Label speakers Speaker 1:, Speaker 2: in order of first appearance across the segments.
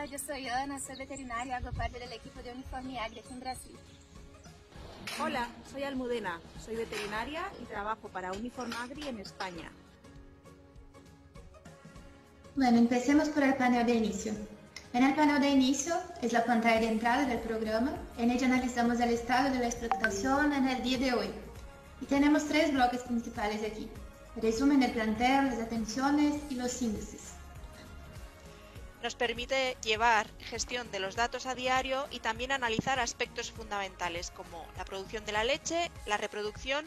Speaker 1: yo soy Ana, soy veterinaria, hago parte del equipo de Uniforme Agri aquí en Brasil.
Speaker 2: Hola, soy Almudena, soy veterinaria y trabajo para Uniforme Agri en España.
Speaker 3: Bueno, empecemos por el panel de inicio. En el panel de inicio es la pantalla de entrada del programa. En ella analizamos el estado de la explotación en el día de hoy. Y tenemos tres bloques principales aquí: resumen del plantel, las atenciones y los índices.
Speaker 2: Nos permite llevar gestión de los datos a diario y también analizar aspectos fundamentales como la producción de la leche, la reproducción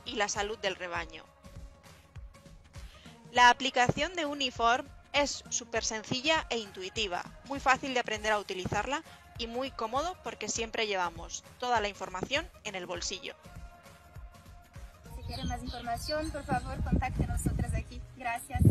Speaker 2: y la salud del rebaño. La aplicación de Uniforme es súper sencilla e intuitiva, muy fácil de aprender a utilizarla y muy cómodo porque siempre llevamos toda la información en el bolsillo.
Speaker 1: Si quieren más información, por favor, contacte a nosotros aquí. Gracias.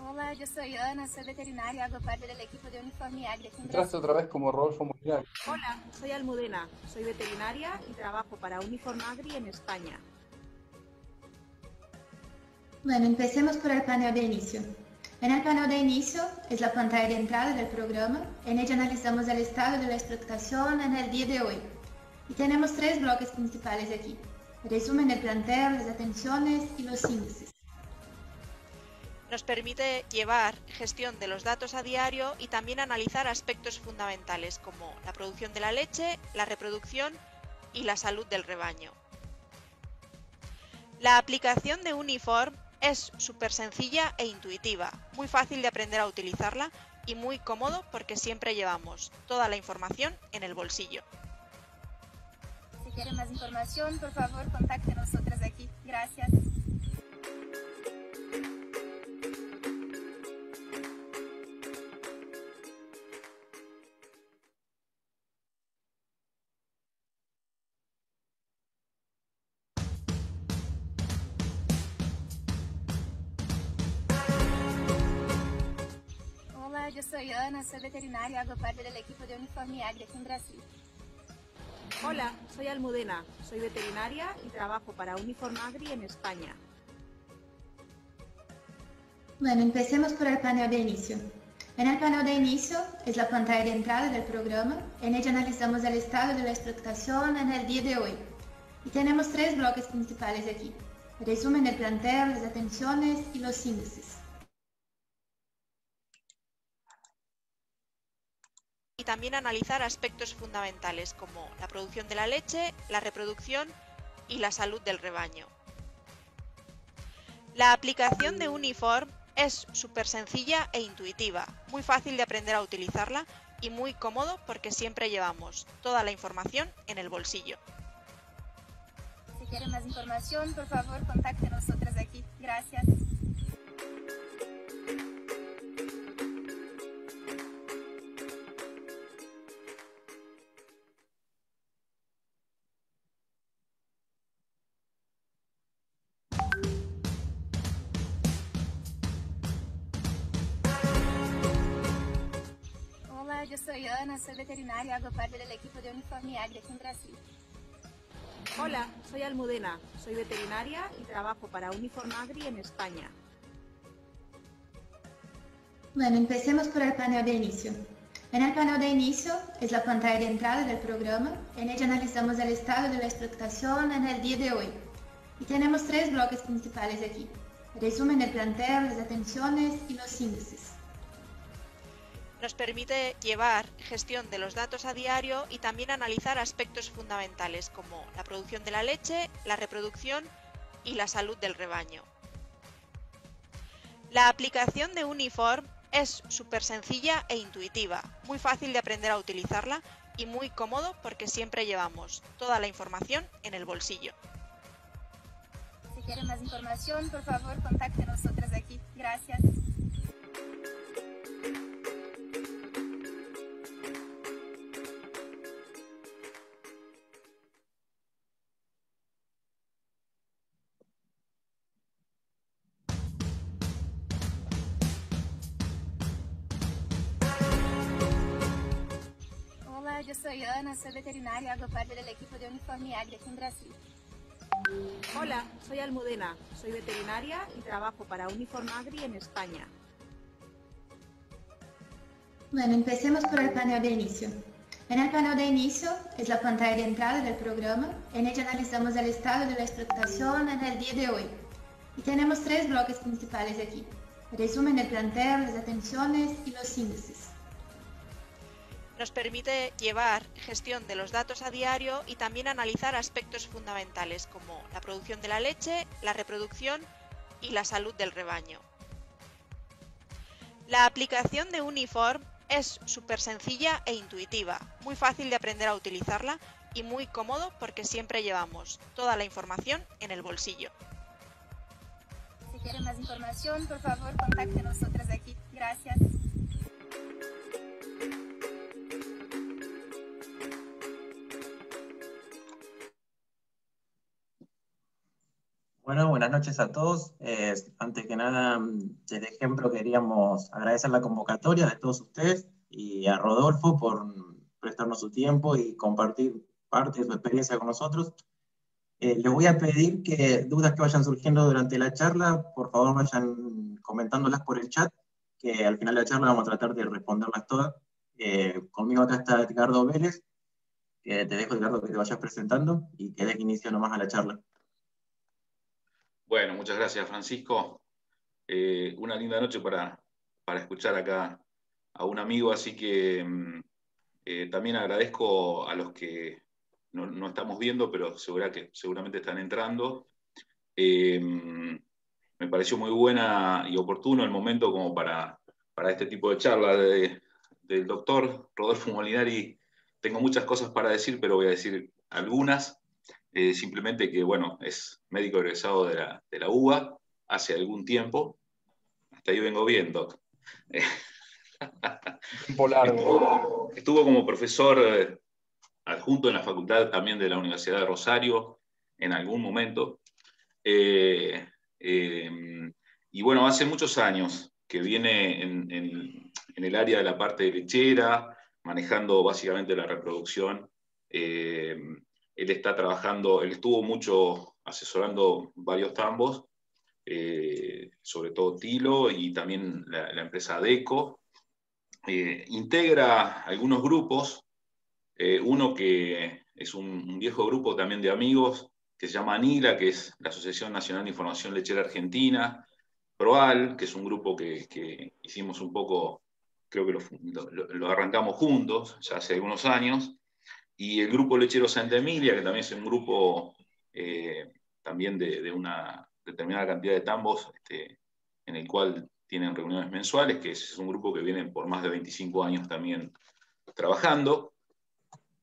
Speaker 1: Hola, yo soy Ana, soy veterinaria, hago parte del equipo de Uniforme Agri aquí en
Speaker 4: Entraste
Speaker 1: Brasil.
Speaker 4: otra vez como Rodolfo Molinari.
Speaker 2: Hola, soy Almudena, soy veterinaria y trabajo para Uniforme Agri en España.
Speaker 3: Bueno, empecemos por el panel de inicio. En el panel de inicio es la pantalla de entrada del programa. En ella analizamos el estado de la explotación en el día de hoy. Y tenemos tres bloques principales aquí: resumen del plantel, las atenciones y los índices.
Speaker 2: Nos permite llevar gestión de los datos a diario y también analizar aspectos fundamentales como la producción de la leche, la reproducción y la salud del rebaño. La aplicación de Uniforme es súper sencilla e intuitiva, muy fácil de aprender a utilizarla y muy cómodo porque siempre llevamos toda la información en el bolsillo.
Speaker 1: Si quieren más información, por favor, contacte a nosotros aquí. Gracias. Hola, yo soy Ana, soy veterinaria, hago parte del equipo de Uniforme Agri aquí en Brasil.
Speaker 2: Hola, soy Almudena, soy veterinaria y trabajo para Uniforme Agri en España.
Speaker 3: Bueno, empecemos por el panel de inicio. En el panel de inicio es la pantalla de entrada del programa. En ella analizamos el estado de la explotación en el día de hoy. Y tenemos tres bloques principales aquí: resumen del plantel, las atenciones y los índices.
Speaker 2: Y también analizar aspectos fundamentales como la producción de la leche, la reproducción y la salud del rebaño. La aplicación de Uniforme es súper sencilla e intuitiva, muy fácil de aprender a utilizarla y muy cómodo porque siempre llevamos toda la información en el bolsillo.
Speaker 1: Si quieren más información, por favor, contacte a nosotros aquí. Gracias. Hola, yo soy Ana, soy veterinaria, hago parte del equipo de Uniforme Agri aquí en Brasil.
Speaker 2: Hola, soy Almudena, soy veterinaria y trabajo para Uniforme Agri en España.
Speaker 3: Bueno, empecemos por el panel de inicio. En el panel de inicio es la pantalla de entrada del programa. En ella analizamos el estado de la explotación en el día de hoy. Y tenemos tres bloques principales aquí: resumen del plantel, las atenciones y los índices.
Speaker 2: Nos permite llevar gestión de los datos a diario y también analizar aspectos fundamentales como la producción de la leche, la reproducción y la salud del rebaño. La aplicación de Uniforme es súper sencilla e intuitiva, muy fácil de aprender a utilizarla y muy cómodo porque siempre llevamos toda la información en el bolsillo.
Speaker 1: Si quieren más información, por favor, contacte a nosotros aquí. Gracias. yo soy Ana, soy veterinaria, hago parte del equipo de Uniforme Agri aquí en Brasil.
Speaker 4: Hola, soy Almudena, soy veterinaria y trabajo para Uniforme Agri en España.
Speaker 3: Bueno, empecemos por el panel de inicio. En el panel de inicio es la pantalla de entrada del programa. En ella analizamos el estado de la explotación en el día de hoy. Y tenemos tres bloques principales aquí: resumen del plantel, las atenciones y los índices.
Speaker 2: Nos permite llevar gestión de los datos a diario y también analizar aspectos fundamentales como la producción de la leche, la reproducción y la salud del rebaño. La aplicación de Uniforme es súper sencilla e intuitiva, muy fácil de aprender a utilizarla y muy cómodo porque siempre llevamos toda la información en el bolsillo.
Speaker 1: Si quieren más información, por favor, contacte a nosotros aquí. Gracias.
Speaker 5: Bueno, buenas noches a todos. Antes que nada, desde Ejemplo queríamos agradecer la convocatoria de todos ustedes y a Rodolfo por prestarnos su tiempo y compartir parte de su experiencia con nosotros. Les voy a pedir que dudas que vayan surgiendo durante la charla, por favor vayan comentándolas por el chat, que al final de la charla vamos a tratar de responderlas todas. Conmigo acá está Edgardo Vélez, que te dejo, Edgardo, que te vayas presentando y que des inicio nomás a la charla.
Speaker 6: Bueno, muchas gracias, Francisco. Una linda noche para escuchar acá a un amigo, así que también agradezco a los que no estamos viendo, pero seguramente están entrando. Me pareció muy buena y oportuno el momento como para este tipo de charla del doctor Rodolfo Molinari. Tengo muchas cosas para decir, pero voy a decir algunas. Simplemente que, bueno, es médico egresado de la UBA hace algún tiempo. Hasta ahí vengo bien, Doc.
Speaker 7: Tiempo largo.
Speaker 6: Estuvo como profesor adjunto en la facultad también de la Universidad de Rosario en algún momento. Y bueno, hace muchos años que viene en el área de la parte lechera, manejando básicamente la reproducción. Él está trabajando, él estuvo mucho asesorando varios tambos, sobre todo Tilo y también la empresa Deco. Integra algunos grupos, uno que es un viejo grupo también de amigos, que se llama ANILA, que es la Asociación Nacional de Información Lechera Argentina, PROAL, que es un grupo que hicimos un poco, creo que lo arrancamos juntos, ya hace algunos años, y el Grupo Lechero Santa Emilia, que también es un grupo también de una determinada cantidad de tambos, en el cual tienen reuniones mensuales, que es un grupo que viene por más de 25 años también trabajando.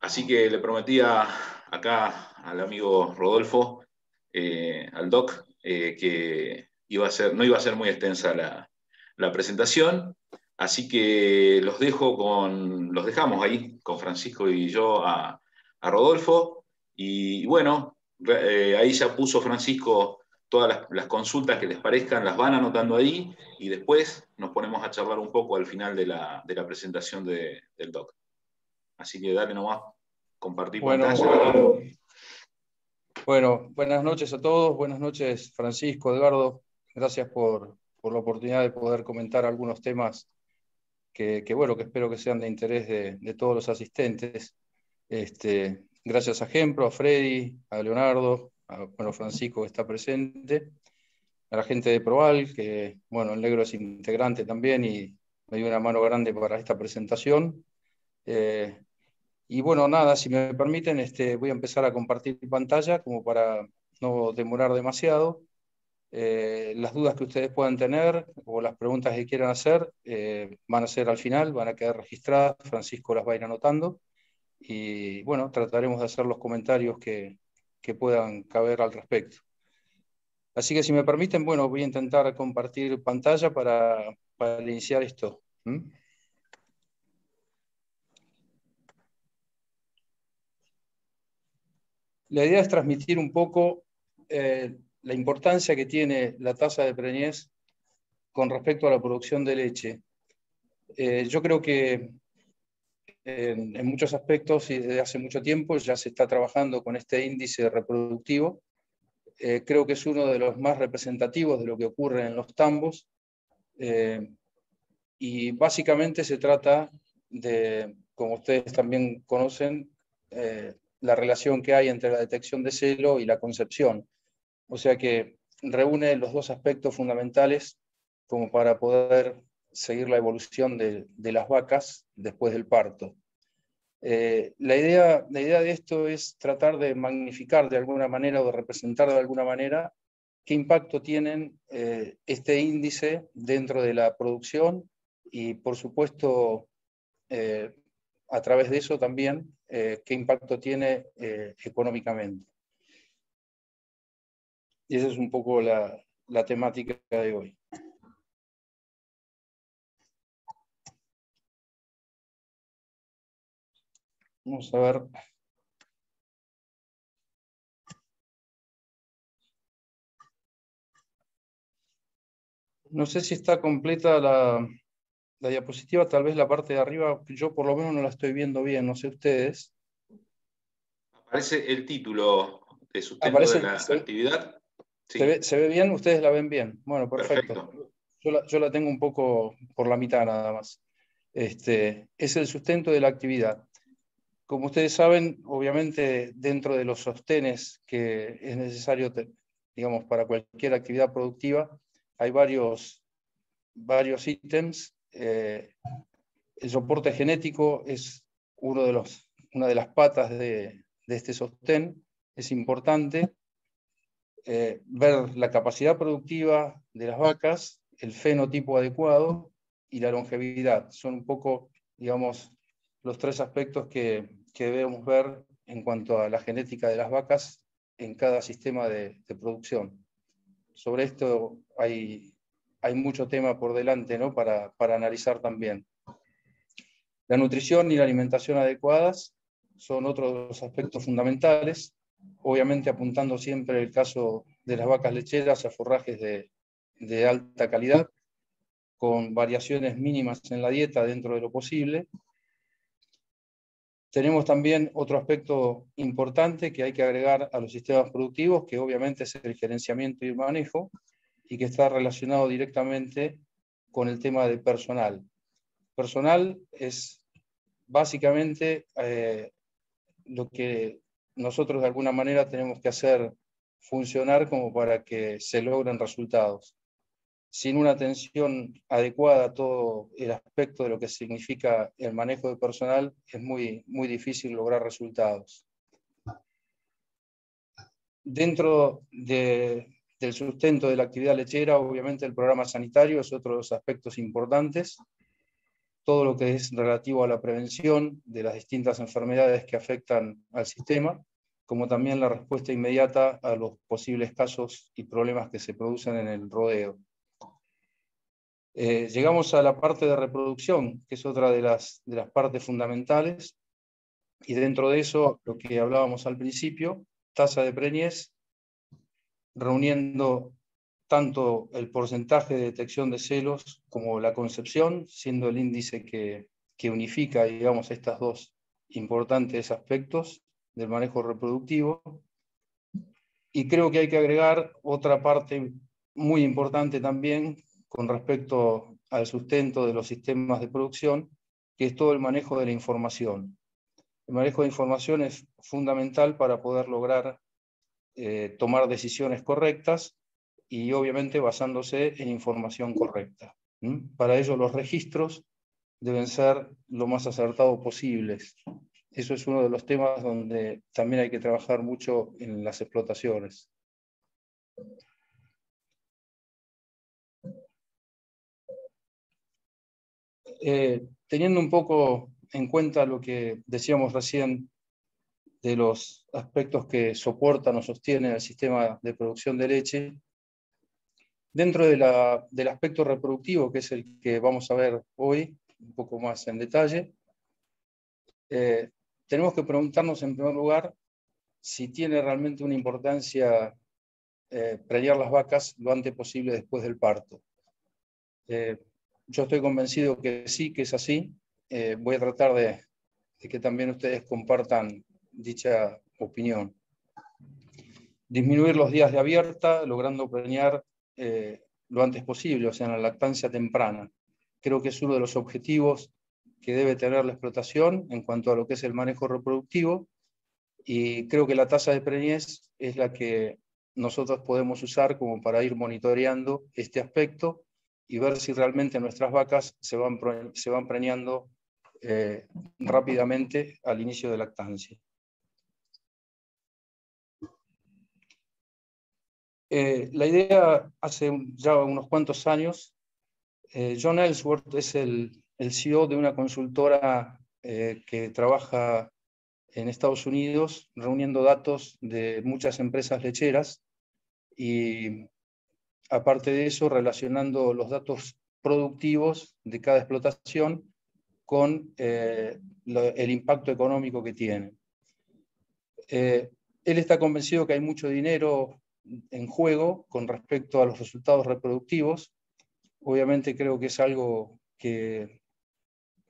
Speaker 6: Así que le prometía acá al amigo Rodolfo, al doc, que no iba a ser muy extensa la presentación. Así que los dejamos ahí con Francisco y yo a Rodolfo. Y bueno, ahí ya puso Francisco todas las consultas que les parezcan, las van anotando ahí y después nos ponemos a charlar un poco al final de la presentación del doc. Así que dale nomás, compartir pantalla.
Speaker 7: Bueno, buenas noches a todos, buenas noches Francisco, Edgardo. Gracias por la oportunidad de poder comentar algunos temas que espero que sean de interés de todos los asistentes. Gracias a Ejemplo, a Freddy, a Leonardo, a Francisco que está presente, a la gente de Proal, que el negro es integrante también y me dio una mano grande para esta presentación. Y nada, si me permiten, voy a empezar a compartir pantalla como para no demorar demasiado. Las dudas que ustedes puedan tener o las preguntas que quieran hacer van a ser al final, van a quedar registradas, Francisco las va a ir anotando y trataremos de hacer los comentarios que puedan caber al respecto. Así que si me permiten, voy a intentar compartir pantalla para iniciar esto. La idea es transmitir un poco la importancia que tiene la tasa de preñez con respecto a la producción de leche. Yo creo que en muchos aspectos y desde hace mucho tiempo ya se está trabajando con este índice reproductivo. Creo que es uno de los más representativos de lo que ocurre en los tambos, y básicamente se trata de, como ustedes también conocen, la relación que hay entre la detección de celo y la concepción. O sea que reúne los dos aspectos fundamentales como para poder seguir la evolución de las vacas después del parto. La idea de esto es tratar de magnificar de alguna manera o de representar de alguna manera qué impacto tienen este índice dentro de la producción y, por supuesto, a través de eso también, qué impacto tiene económicamente. Y esa es un poco la temática de hoy. Vamos a ver. No sé si está completa la diapositiva, tal vez la parte de arriba, yo por lo menos no la estoy viendo bien, no sé ustedes.
Speaker 6: Aparece el título de sustento
Speaker 7: Aparece,
Speaker 6: de la actividad. Sí.
Speaker 7: ¿Se ve bien? ¿Ustedes la ven bien? Bueno, perfecto. Yo la tengo un poco por la mitad nada más. Es el sustento de la actividad. Como ustedes saben, obviamente dentro de los sostenes que es necesario, digamos, para cualquier actividad productiva, hay varios ítems. El soporte genético es una de las patas de este sostén. Es importante ver la capacidad productiva de las vacas, el fenotipo adecuado y la longevidad. Son un poco, digamos, los tres aspectos que debemos ver en cuanto a la genética de las vacas en cada sistema de producción. Sobre esto hay mucho tema por delante, ¿no? para analizar también. La nutrición y la alimentación adecuadas son otros de los aspectos fundamentales, obviamente apuntando siempre el caso de las vacas lecheras a forrajes de alta calidad, con variaciones mínimas en la dieta dentro de lo posible. Tenemos también otro aspecto importante que hay que agregar a los sistemas productivos, que obviamente es el gerenciamiento y el manejo, y que está relacionado directamente con el tema del personal. Personal es básicamente lo que nosotros de alguna manera tenemos que hacer funcionar como para que se logren resultados. Sin una atención adecuada a todo el aspecto de lo que significa el manejo de personal, es muy, muy difícil lograr resultados. Dentro del sustento de la actividad lechera, obviamente el programa sanitario es otro de los aspectos importantes. Todo lo que es relativo a la prevención de las distintas enfermedades que afectan al sistema, como también la respuesta inmediata a los posibles casos y problemas que se producen en el rodeo. Llegamos a la parte de reproducción, que es otra de las partes fundamentales, y dentro de eso, lo que hablábamos al principio, tasa de preñez, reuniendo tanto el porcentaje de detección de celos como la concepción, siendo el índice que unifica, digamos, estos dos importantes aspectos del manejo reproductivo. Y creo que hay que agregar otra parte muy importante también con respecto al sustento de los sistemas de producción, que es todo el manejo de la información. El manejo de información es fundamental para poder lograr tomar decisiones correctas y obviamente basándose en información correcta. Para ello los registros deben ser lo más acertados posibles. Eso es uno de los temas donde también hay que trabajar mucho en las explotaciones. Teniendo un poco en cuenta lo que decíamos recién de los aspectos que soportan o sostienen el sistema de producción de leche, dentro del aspecto reproductivo, que es el que vamos a ver hoy, un poco más en detalle, tenemos que preguntarnos en primer lugar si tiene realmente una importancia preñar las vacas lo antes posible después del parto. Yo estoy convencido que sí, que es así. Voy a tratar que también ustedes compartan dicha opinión. Disminuir los días de abierta, logrando preñar lo antes posible, o sea, en la lactancia temprana. Creo que es uno de los objetivos que debe tener la explotación en cuanto a lo que es el manejo reproductivo, y creo que la tasa de preñez es la que nosotros podemos usar como para ir monitoreando este aspecto y ver si realmente nuestras vacas se van preñando rápidamente al inicio de lactancia. La idea hace ya unos cuantos años, John Ellsworth es el CEO de una consultora que trabaja en Estados Unidos reuniendo datos de muchas empresas lecheras y, aparte de eso, relacionando los datos productivos de cada explotación con el impacto económico que tiene. Él está convencido que hay mucho dinero en juego con respecto a los resultados reproductivos. Obviamente creo que es algo que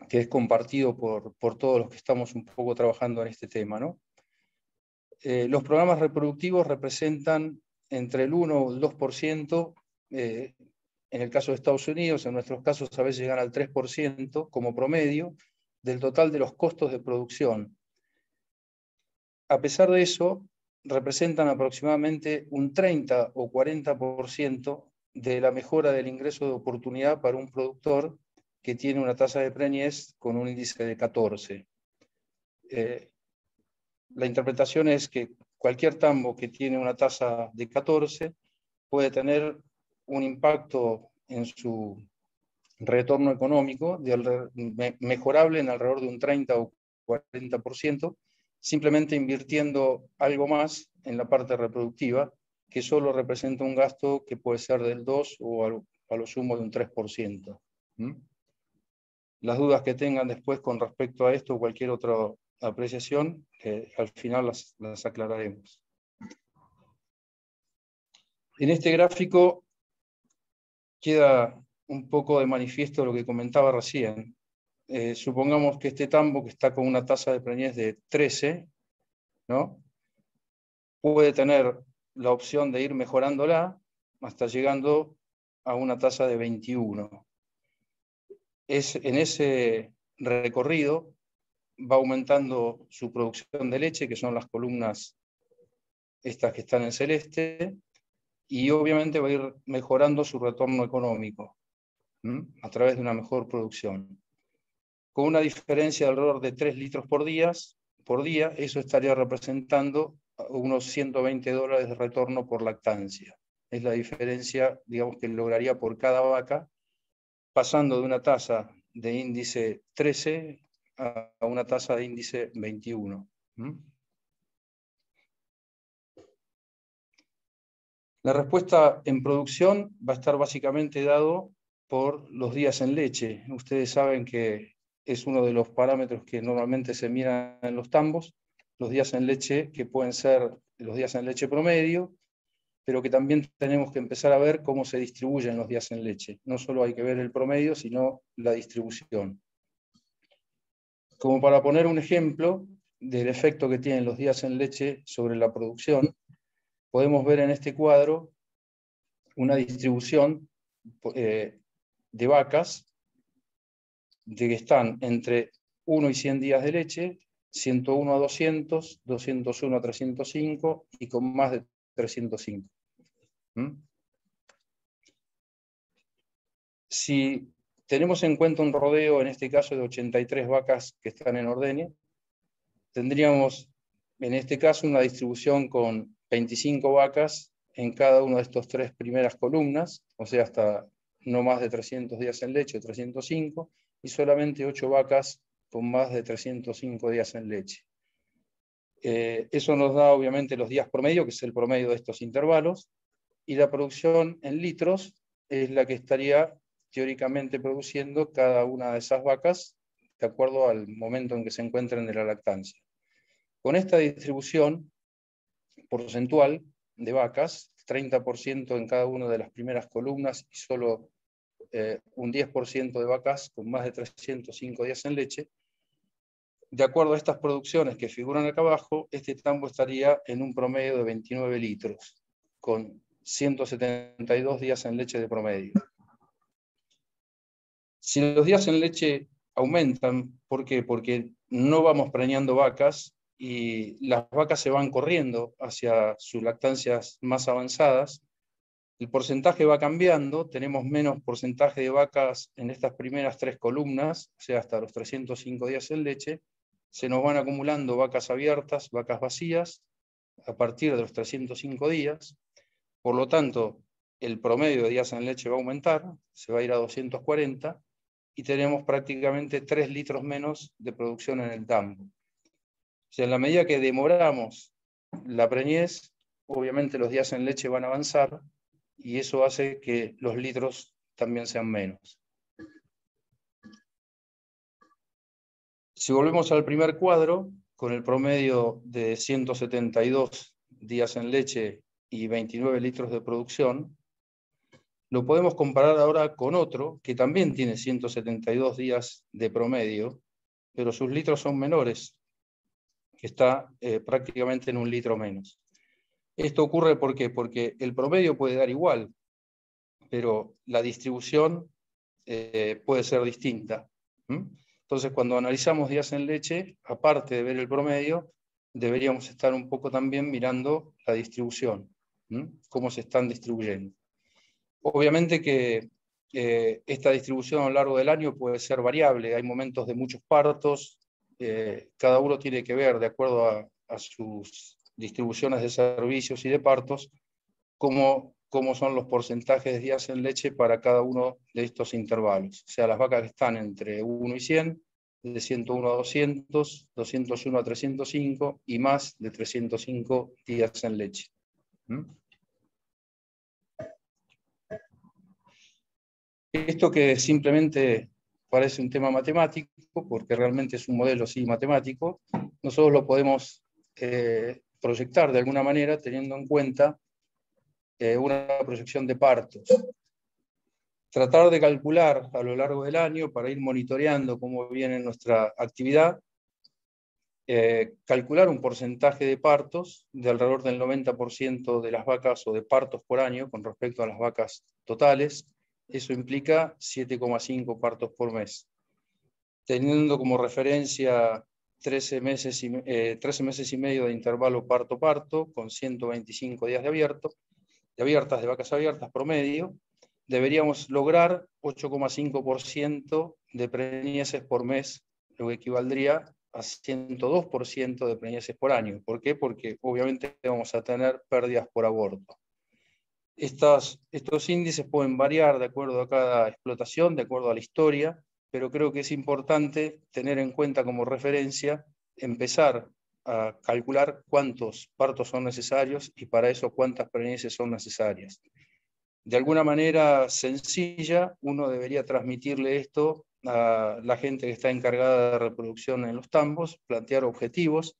Speaker 7: es compartido por todos los que estamos un poco trabajando en este tema, ¿no? Los programas reproductivos representan entre el 1 o el 2%, en el caso de Estados Unidos, en nuestros casos a veces llegan al 3% como promedio del total de los costos de producción. A pesar de eso, representan aproximadamente un 30 o 40% de la mejora del ingreso de oportunidad para un productor que tiene una tasa de preñez con un índice de 14. La interpretación es que cualquier tambo que tiene una tasa de 14 puede tener un impacto en su retorno económico mejorable en alrededor de un 30 o 40%, simplemente invirtiendo algo más en la parte reproductiva, que solo representa un gasto que puede ser del 2 o a lo sumo de un 3%. Las dudas que tengan después con respecto a esto o cualquier otra apreciación, al final las aclararemos. En este gráfico queda un poco de manifiesto lo que comentaba recién. Supongamos que este tambo, que está con una tasa de preñez de 13, ¿no?, puede tener la opción de ir mejorándola hasta llegando a una tasa de 21. En ese recorrido va aumentando su producción de leche, que son las columnas estas que están en celeste, y obviamente va a ir mejorando su retorno económico a través de una mejor producción. Con una diferencia de alrededor de 3 litros por día, eso estaría representando unos $120 de retorno por lactancia. Es la diferencia, digamos, que lograría por cada vaca, pasando de una tasa de índice 13 a una tasa de índice 21. La respuesta en producción va a estar básicamente dado por los días en leche. Ustedes saben que es uno de los parámetros que normalmente se miran en los tambos, los días en leche, que pueden ser los días en leche promedio, pero que también tenemos que empezar a ver cómo se distribuyen los días en leche. No solo hay que ver el promedio, sino la distribución. Como para poner un ejemplo del efecto que tienen los días en leche sobre la producción, podemos ver en este cuadro una distribución de vacas que están entre 1 y 100 días de leche, 101 a 200, 201 a 305 y con más de 305. Si tenemos en cuenta un rodeo, en este caso de 83 vacas que están en ordeña, tendríamos en este caso una distribución con 25 vacas en cada una de estas 3 primeras columnas, o sea, hasta no más de 300 días en leche, 305, y solamente 8 vacas con más de 305 días en leche. Eso nos da obviamente los días promedio, que es el promedio de estos intervalos, y la producción en litros es la que estaría teóricamente produciendo cada una de esas vacas de acuerdo al momento en que se encuentren de la lactancia. Con esta distribución porcentual de vacas, 30% en cada una de las primeras columnas y solo un 10% de vacas con más de 305 días en leche, de acuerdo a estas producciones que figuran acá abajo, este tambo estaría en un promedio de 29 litros, con 172 días en leche de promedio. Si los días en leche aumentan, ¿por qué? Porque no vamos preñando vacas y las vacas se van corriendo hacia sus lactancias más avanzadas. El porcentaje va cambiando, tenemos menos porcentaje de vacas en estas primeras 3 columnas, o sea, hasta los 305 días en leche. Se nos van acumulando vacas abiertas, vacas vacías, a partir de los 305 días. Por lo tanto, el promedio de días en leche va a aumentar, se va a ir a 240, y tenemos prácticamente 3 litros menos de producción en el tambo. O sea, en la medida que demoramos la preñez, obviamente los días en leche van a avanzar, y eso hace que los litros también sean menos. Si volvemos al primer cuadro, con el promedio de 172 días en leche y 29 litros de producción, lo podemos comparar ahora con otro que también tiene 172 días de promedio, pero sus litros son menores, que está prácticamente en 1 litro menos. Esto ocurre ¿por qué? Porque el promedio puede dar igual, pero la distribución puede ser distinta. Entonces, cuando analizamos días en leche, aparte de ver el promedio, deberíamos estar un poco también mirando la distribución, cómo se están distribuyendo. Obviamente que esta distribución a lo largo del año puede ser variable, hay momentos de muchos partos, cada uno tiene que ver, de acuerdo a sus distribuciones de servicios y de partos, cómo son los porcentajes de días en leche para cada uno de estos intervalos. O sea, las vacas que están entre 1 y 100, de 101 a 200, 201 a 305 y más de 305 días en leche. Esto que simplemente parece un tema matemático, porque realmente es un modelo sí matemático, nosotros lo podemos proyectar de alguna manera teniendo en cuenta una proyección de partos. Tratar de calcular a lo largo del año para ir monitoreando cómo viene nuestra actividad, calcular un porcentaje de partos de alrededor del 90% de las vacas o de partos por año con respecto a las vacas totales. Eso implica 7,5 partos por mes. Teniendo como referencia 13 meses y medio de intervalo parto-parto, con 125 días de vacas abiertas promedio, deberíamos lograr 8,5% de preñeces por mes, lo que equivaldría a 102% de preñeces por año. ¿Por qué? Porque obviamente vamos a tener pérdidas por aborto. Estos índices pueden variar de acuerdo a cada explotación, de acuerdo a la historia, pero creo que es importante tener en cuenta como referencia, empezar a calcular cuántos partos son necesarios y para eso cuántas preñeces son necesarias. De alguna manera sencilla, uno debería transmitirle esto a la gente que está encargada de reproducción en los tambos, plantear objetivos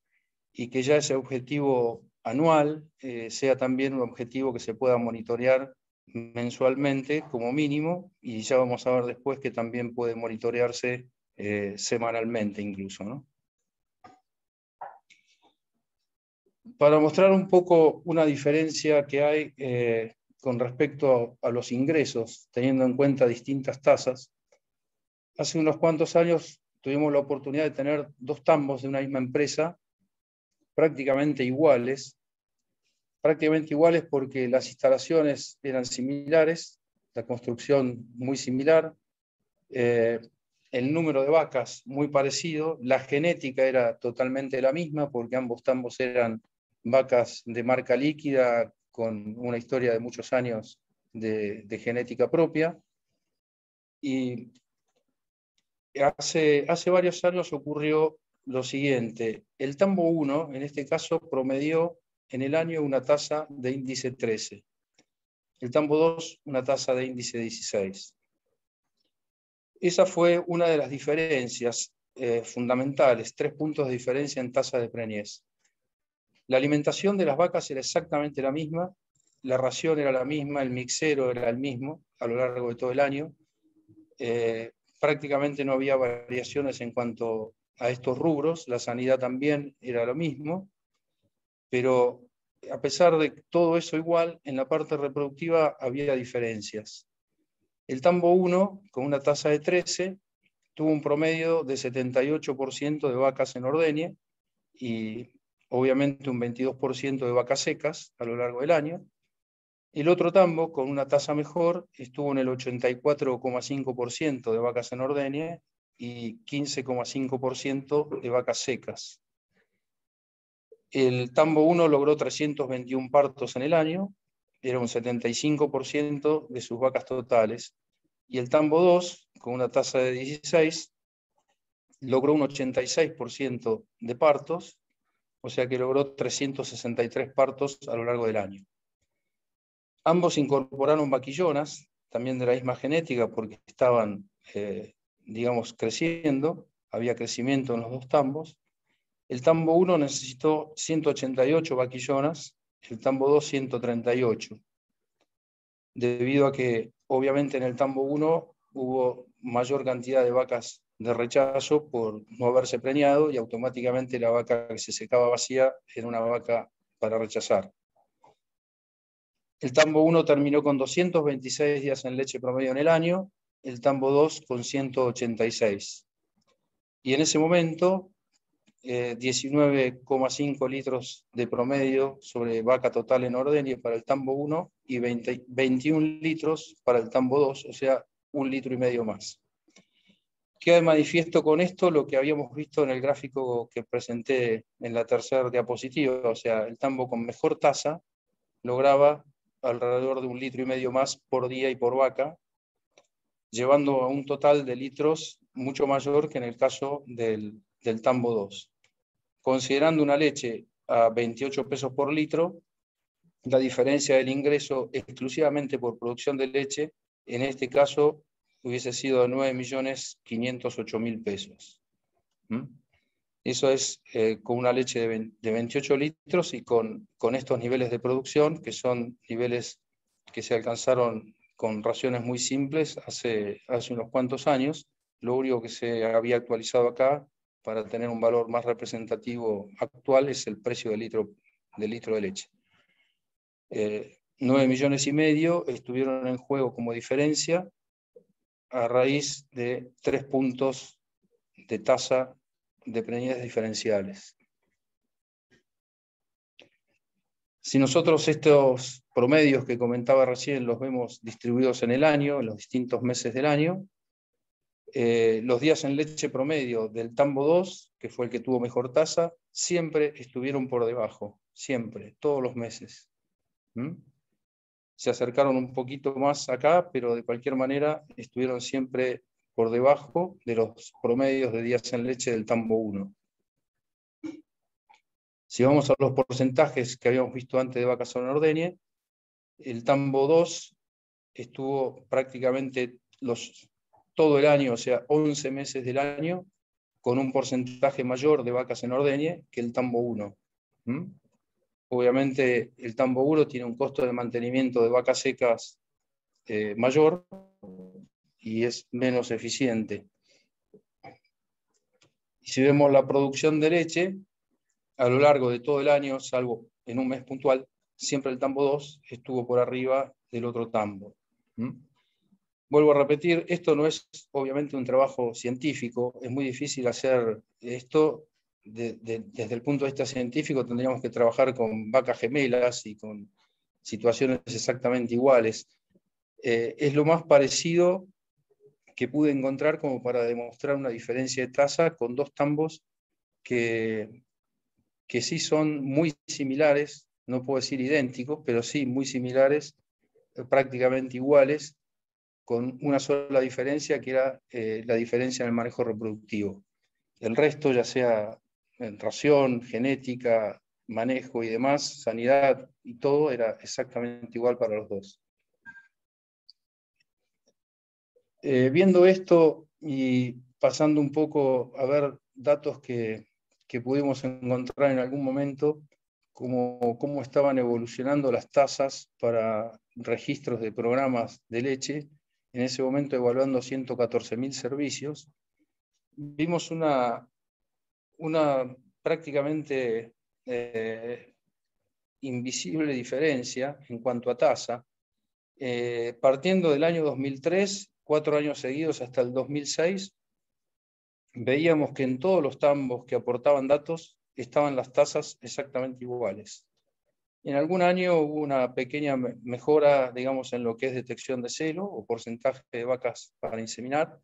Speaker 7: y que ya ese objetivo anual sea también un objetivo que se pueda monitorear mensualmente como mínimo, y ya vamos a ver después que también puede monitorearse semanalmente incluso, ¿no? Para mostrar un poco una diferencia que hay con respecto a los ingresos, teniendo en cuenta distintas tasas, hace unos cuantos años tuvimos la oportunidad de tener 2 tambos de una misma empresa prácticamente iguales porque las instalaciones eran similares, la construcción muy similar, el número de vacas muy parecido, la genética era totalmente la misma porque ambos tambos eran vacas de marca líquida con una historia de muchos años de genética propia. Y hace varios años ocurrió lo siguiente: el tambo 1, en este caso, promedió en el año una tasa de índice 13. El tambo 2, una tasa de índice 16. Esa fue una de las diferencias fundamentales, 3 puntos de diferencia en tasa de preñez. La alimentación de las vacas era exactamente la misma, la ración era la misma, el mixero era el mismo a lo largo de todo el año. Prácticamente no había variaciones en cuanto a estos rubros, la sanidad también era lo mismo, pero a pesar de todo eso igual, en la parte reproductiva había diferencias. El tambo 1, con una tasa de 13, tuvo un promedio de 78% de vacas en ordeñe y obviamente un 22% de vacas secas a lo largo del año. El otro tambo, con una tasa mejor, estuvo en el 84,5% de vacas en ordeñe y 15,5% de vacas secas. El tambo 1 logró 321 partos en el año, era un 75% de sus vacas totales, y el tambo 2, con una tasa de 16, logró un 86% de partos, o sea que logró 363 partos a lo largo del año. Ambos incorporaron vaquillonas, también de la misma genética, porque estaban, digamos, creciendo, había crecimiento en los dos tambos. El tambo 1 necesitó 188 vaquillonas, el tambo 2 138, debido a que obviamente en el tambo 1 hubo mayor cantidad de vacas de rechazo por no haberse preñado y automáticamente la vaca que se secaba vacía era una vaca para rechazar. El tambo 1 terminó con 226 días en leche promedio en el año, el tambo 2 con 186. Y en ese momento, 19,5 litros de promedio sobre vaca total en ordeñe para el tambo 1 y 21 litros para el tambo 2, o sea, 1,5 litros más. Queda de manifiesto con esto lo que habíamos visto en el gráfico que presenté en la tercera diapositiva, o sea, el tambo con mejor tasa lograba alrededor de 1,5 litros más por día y por vaca, llevando a un total de litros mucho mayor que en el caso del tambo 2. Considerando una leche a 28 pesos por litro, la diferencia del ingreso exclusivamente por producción de leche, en este caso hubiese sido de 9.508.000 pesos. Eso es con una leche de 28 litros y con estos niveles de producción, que son niveles que se alcanzaron con raciones muy simples hace unos cuantos años. Lo único que se había actualizado acá para tener un valor más representativo actual es el precio del litro de leche. 9,5 millones estuvieron en juego como diferencia a raíz de 3 puntos de tasa de preñez diferenciales. Si nosotros estos promedios que comentaba recién los vemos distribuidos en el año, en los distintos meses del año, los días en leche promedio del tambo 2, que fue el que tuvo mejor tasa, siempre estuvieron por debajo, siempre, todos los meses. Se acercaron un poquito más acá, pero de cualquier manera estuvieron siempre por debajo de los promedios de días en leche del tambo 1. Si vamos a los porcentajes que habíamos visto antes de vacas en ordeñe, el tambo 2 estuvo prácticamente todo el año, o sea, 11 meses del año, con un porcentaje mayor de vacas en ordeñe que el tambo 1. Obviamente el tambo 1 tiene un costo de mantenimiento de vacas secas mayor y es menos eficiente. Y si vemos la producción de leche, a lo largo de todo el año, salvo en un mes puntual, siempre el tambo 2 estuvo por arriba del otro tambo. Vuelvo a repetir, esto no es obviamente un trabajo científico, es muy difícil hacer esto desde el punto de vista científico. Tendríamos que trabajar con vacas gemelas y con situaciones exactamente iguales. Es lo más parecido que pude encontrar como para demostrar una diferencia de tasa con dos tambos que sí son muy similares, no puedo decir idénticos, pero sí muy similares, prácticamente iguales, con una sola diferencia, que era la diferencia en el manejo reproductivo. El resto, ya sea en ración, genética, manejo y demás, sanidad y todo, era exactamente igual para los dos. Viendo esto y pasando un poco a ver datos que pudimos encontrar en algún momento, cómo estaban evolucionando las tasas para registros de programas de leche, en ese momento evaluando 114.000 servicios, vimos una una prácticamente invisible diferencia en cuanto a tasa, partiendo del año 2003, 4 años seguidos hasta el 2006, veíamos que en todos los tambos que aportaban datos estaban las tasas exactamente iguales. En algún año hubo una pequeña mejora, digamos, en lo que es detección de celo o porcentaje de vacas para inseminar,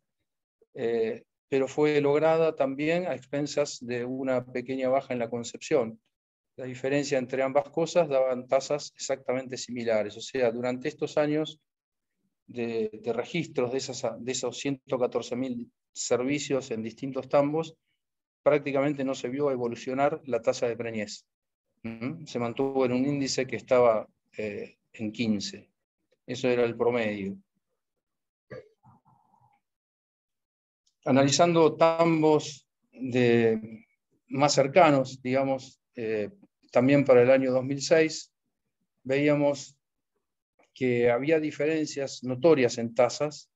Speaker 7: pero fue lograda también a expensas de una pequeña baja en la concepción. La diferencia entre ambas cosas daban tasas exactamente similares. O sea, durante estos años de registros de esos 114.000 servicios en distintos tambos, prácticamente no se vio evolucionar la tasa de preñez. Se mantuvo en un índice que estaba en 15. Eso era el promedio. Analizando tambos más cercanos, digamos, también para el año 2006, veíamos que había diferencias notorias en tasas.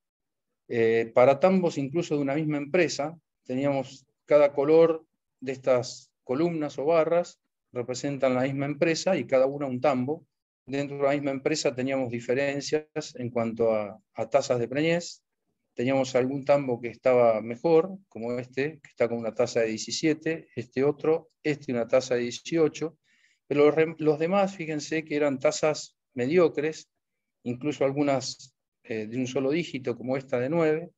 Speaker 7: Para tambos incluso de una misma empresa, teníamos cada color de estas columnas o barras, representan la misma empresa y cada una un tambo. Dentro de la misma empresa teníamos diferencias en cuanto a tasas de preñez. Teníamos algún tambo que estaba mejor, como este, que está con una tasa de 17, una tasa de 18, pero los demás, fíjense que eran tasas mediocres, incluso algunas de un solo dígito, como esta de 9.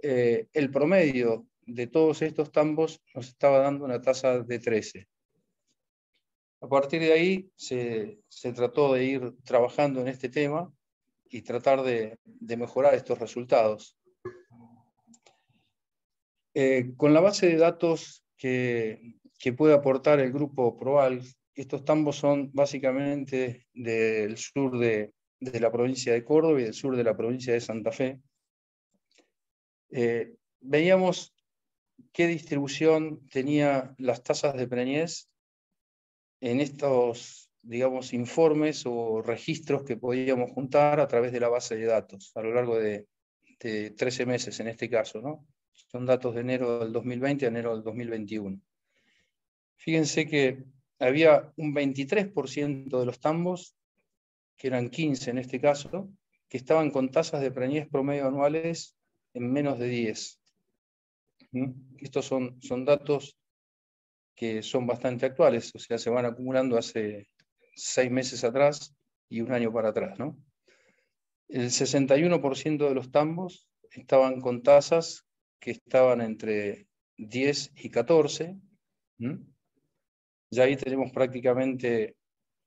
Speaker 7: El promedio de todos estos tambos nos estaba dando una tasa de 13. A partir de ahí se trató de ir trabajando en este tema y tratar de mejorar estos resultados. Con la base de datos que puede aportar el grupo ProAl, estos tambos son básicamente del sur de la provincia de Córdoba y del sur de la provincia de Santa Fe. Veíamos qué distribución tenía las tasas de preñez en estos, digamos, informes o registros que podíamos juntar a través de la base de datos a lo largo de 13 meses en este caso, ¿no? Son datos de enero del 2020 a enero del 2021. Fíjense que había un 23% de los tambos, que eran 15 en este caso, que estaban con tasas de preñez promedio anuales en menos de 10. Estos son datos que son bastante actuales, o sea, se van acumulando hace 6 meses atrás y un año para atrás, ¿no? El 61% de los tambos estaban con tasas que estaban entre 10 y 14. Ya ahí tenemos prácticamente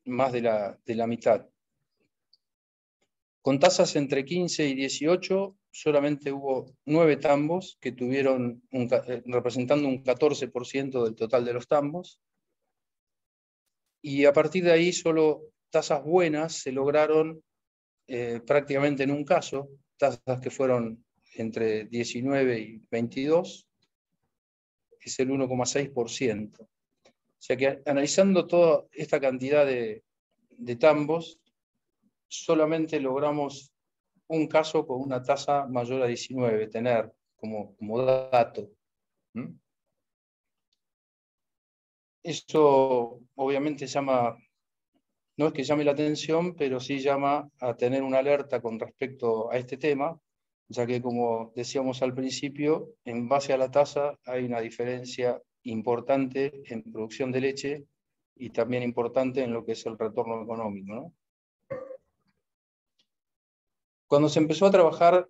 Speaker 7: más de la mitad. Con tasas entre 15 y 18, solamente hubo 9 tambos que tuvieron representando un 14% del total de los tambos. Y a partir de ahí solo tasas buenas se lograron prácticamente en un caso, tasas que fueron entre 19 y 22, es el 1,6%. O sea que analizando toda esta cantidad de tambos, solamente logramos un caso con una tasa mayor a 19, tener como dato. Eso obviamente no es que llame la atención, pero sí llama a tener una alerta con respecto a este tema, ya que, como decíamos al principio, en base a la tasa hay una diferencia importante en producción de leche y también importante en lo que es el retorno económico, ¿no? Cuando se empezó a trabajar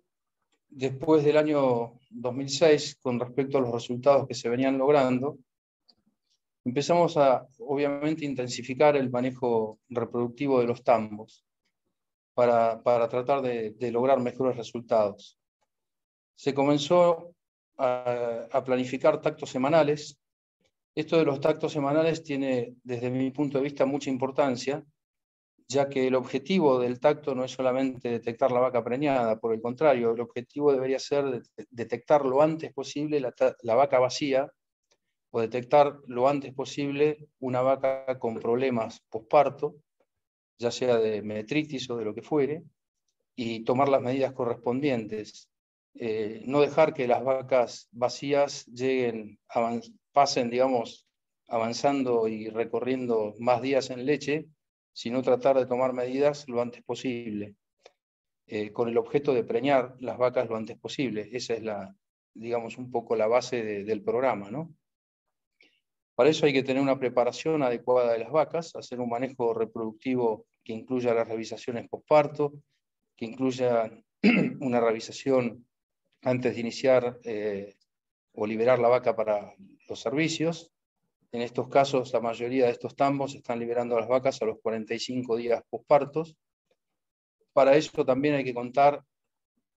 Speaker 7: después del año 2006 con respecto a los resultados que se venían logrando, empezamos a, obviamente, intensificar el manejo reproductivo de los tambos para tratar de lograr mejores resultados. Se comenzó a planificar tactos semanales. Esto de los tactos semanales tiene, desde mi punto de vista, mucha importancia, ya que el objetivo del tacto no es solamente detectar la vaca preñada, por el contrario, el objetivo debería ser detectar lo antes posible la vaca vacía, o detectar lo antes posible una vaca con problemas posparto, ya sea de metritis o de lo que fuere, y tomar las medidas correspondientes. no dejar que las vacas vacías pasen, digamos, avanzando y recorriendo más días en leche, sino tratar de tomar medidas lo antes posible, con el objeto de preñar las vacas lo antes posible. Esa es digamos, un poco la base del programa, ¿no? Para eso hay que tener una preparación adecuada de las vacas, hacer un manejo reproductivo que incluya las revisaciones posparto, que incluya una revisación antes de iniciar o liberar la vaca para los servicios. En estos casos, la mayoría de estos tambos están liberando a las vacas a los 45 días pospartos. Para eso también hay que contar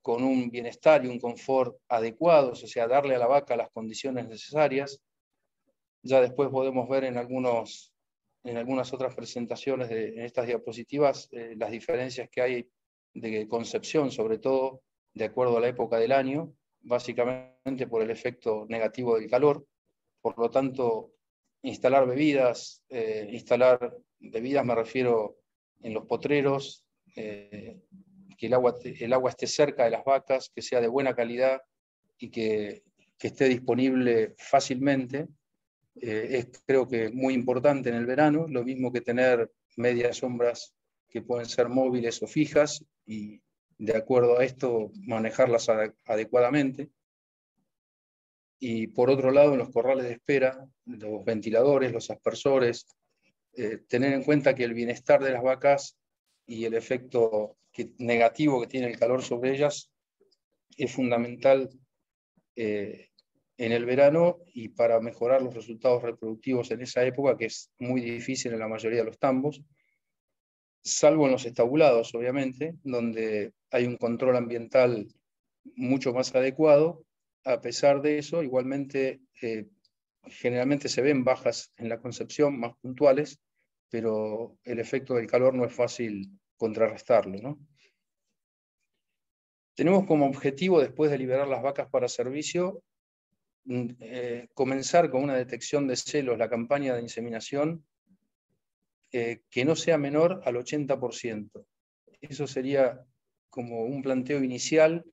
Speaker 7: con un bienestar y un confort adecuados, o sea, darle a la vaca las condiciones necesarias. Ya después podemos ver en algunas otras presentaciones en estas diapositivas las diferencias que hay de concepción, sobre todo de acuerdo a la época del año, básicamente por el efecto negativo del calor. Por lo tanto, instalar bebidas me refiero en los potreros, que el agua esté cerca de las vacas, que sea de buena calidad y que esté disponible fácilmente. Es creo que muy importante en el verano, lo mismo que tener medias sombras que pueden ser móviles o fijas, y de acuerdo a esto manejarlas adecuadamente. Y por otro lado, en los corrales de espera, los ventiladores, los aspersores, tener en cuenta que el bienestar de las vacas y el efecto negativo que tiene el calor sobre ellas es fundamental en el verano, y para mejorar los resultados reproductivos en esa época, que es muy difícil en la mayoría de los tambos, salvo en los estabulados, obviamente, donde hay un control ambiental mucho más adecuado. A pesar de eso, igualmente, generalmente se ven bajas en la concepción más puntuales, pero el efecto del calor no es fácil contrarrestarlo, ¿no? Tenemos como objetivo, después de liberar las vacas para servicio, comenzar con una detección de celos, la campaña de inseminación, que no sea menor al 80%. Eso sería como un planteo inicial.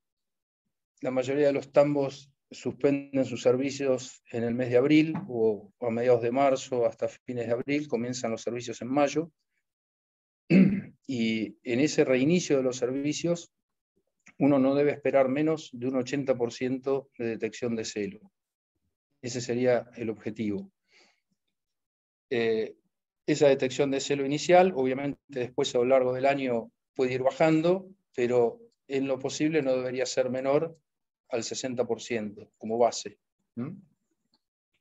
Speaker 7: La mayoría de los tambos suspenden sus servicios en el mes de abril o a mediados de marzo hasta fines de abril, comienzan los servicios en mayo, y en ese reinicio de los servicios uno no debe esperar menos de un 80% de detección de celo. Ese sería el objetivo. Esa detección de celo inicial, obviamente después a lo largo del año puede ir bajando, pero en lo posible no debería ser menor al 60% como base.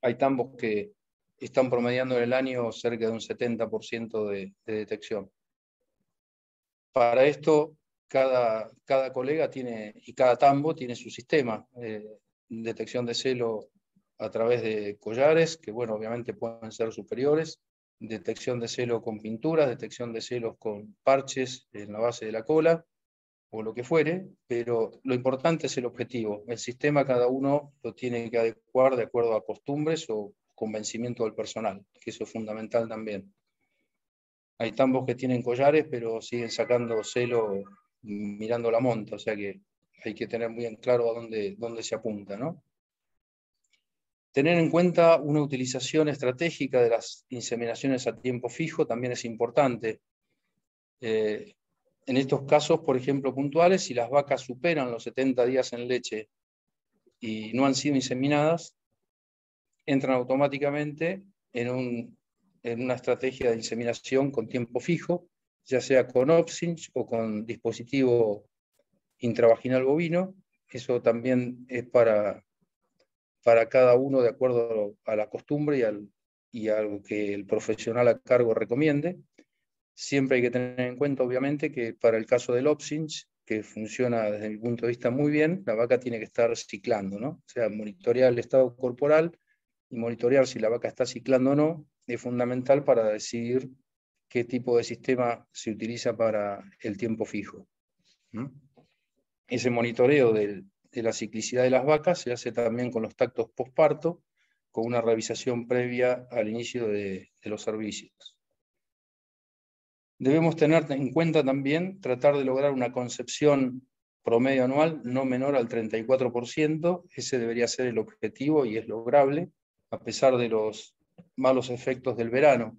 Speaker 7: Hay tambos que están promediando en el año cerca de un 70% de detección. Para esto, cada colega y cada tambo tiene su sistema de detección de celo a través de collares, que bueno, obviamente pueden ser superiores, detección de celo con pinturas, detección de celos con parches en la base de la cola, o lo que fuere, pero lo importante es el objetivo. El sistema cada uno lo tiene que adecuar de acuerdo a costumbres o convencimiento del personal, que eso es fundamental también. Hay tambos que tienen collares, pero siguen sacando celo mirando la monta, o sea que hay que tener muy en claro a dónde se apunta, ¿no? Tener en cuenta una utilización estratégica de las inseminaciones a tiempo fijo también es importante. En estos casos, por ejemplo, puntuales, si las vacas superan los 70 días en leche y no han sido inseminadas, entran automáticamente en una estrategia de inseminación con tiempo fijo, ya sea con Opsinch o con dispositivo intravaginal bovino. Eso también es para cada uno de acuerdo a la costumbre y a lo que el profesional a cargo recomiende. Siempre hay que tener en cuenta, obviamente, que para el caso del Opsinch, que funciona desde mi punto de vista muy bien, la vaca tiene que estar ciclando, ¿no? O sea, monitorear el estado corporal y monitorear si la vaca está ciclando o no es fundamental para decidir qué tipo de sistema se utiliza para el tiempo fijo. Ese monitoreo de la ciclicidad de las vacas se hace también con los tactos posparto, con una revisación previa al inicio de los servicios. Debemos tener en cuenta también tratar de lograr una concepción promedio anual no menor al 34%. Ese debería ser el objetivo y es lograble, a pesar de los malos efectos del verano.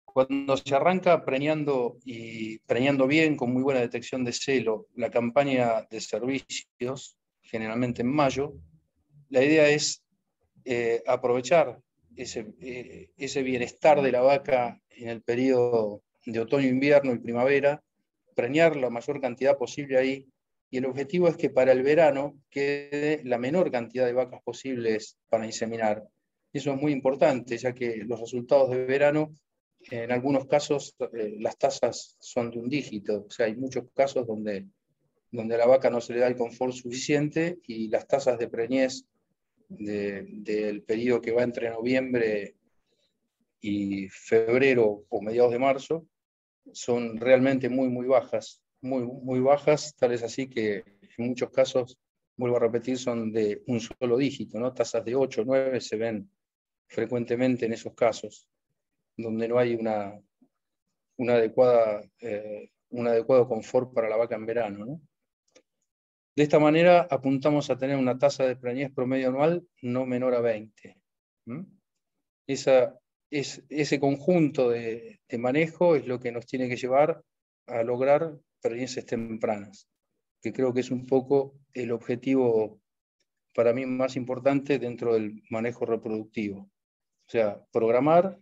Speaker 7: Cuando se arranca preñando bien, con muy buena detección de celo, la campaña de servicios, generalmente en mayo, la idea es aprovechar ese bienestar de la vaca en el periodo de otoño, invierno y primavera, preñar la mayor cantidad posible ahí, y el objetivo es que para el verano quede la menor cantidad de vacas posibles para inseminar. Eso es muy importante, ya que los resultados de verano, en algunos casos, las tasas son de un dígito. O sea, hay muchos casos donde a la vaca no se le da el confort suficiente y las tasas de preñez del periodo que va entre noviembre y febrero o mediados de marzo son realmente muy bajas, muy bajas, tal es así que en muchos casos, vuelvo a repetir, son de un solo dígito, ¿no? Tasas de 8 o 9 se ven frecuentemente en esos casos, donde no hay un adecuado confort para la vaca en verano, ¿no? De esta manera apuntamos a tener una tasa de preñez promedio anual no menor a 20. Ese conjunto de manejo es lo que nos tiene que llevar a lograr preñeces tempranas, que creo que es un poco el objetivo para mí más importante dentro del manejo reproductivo. O sea, programar,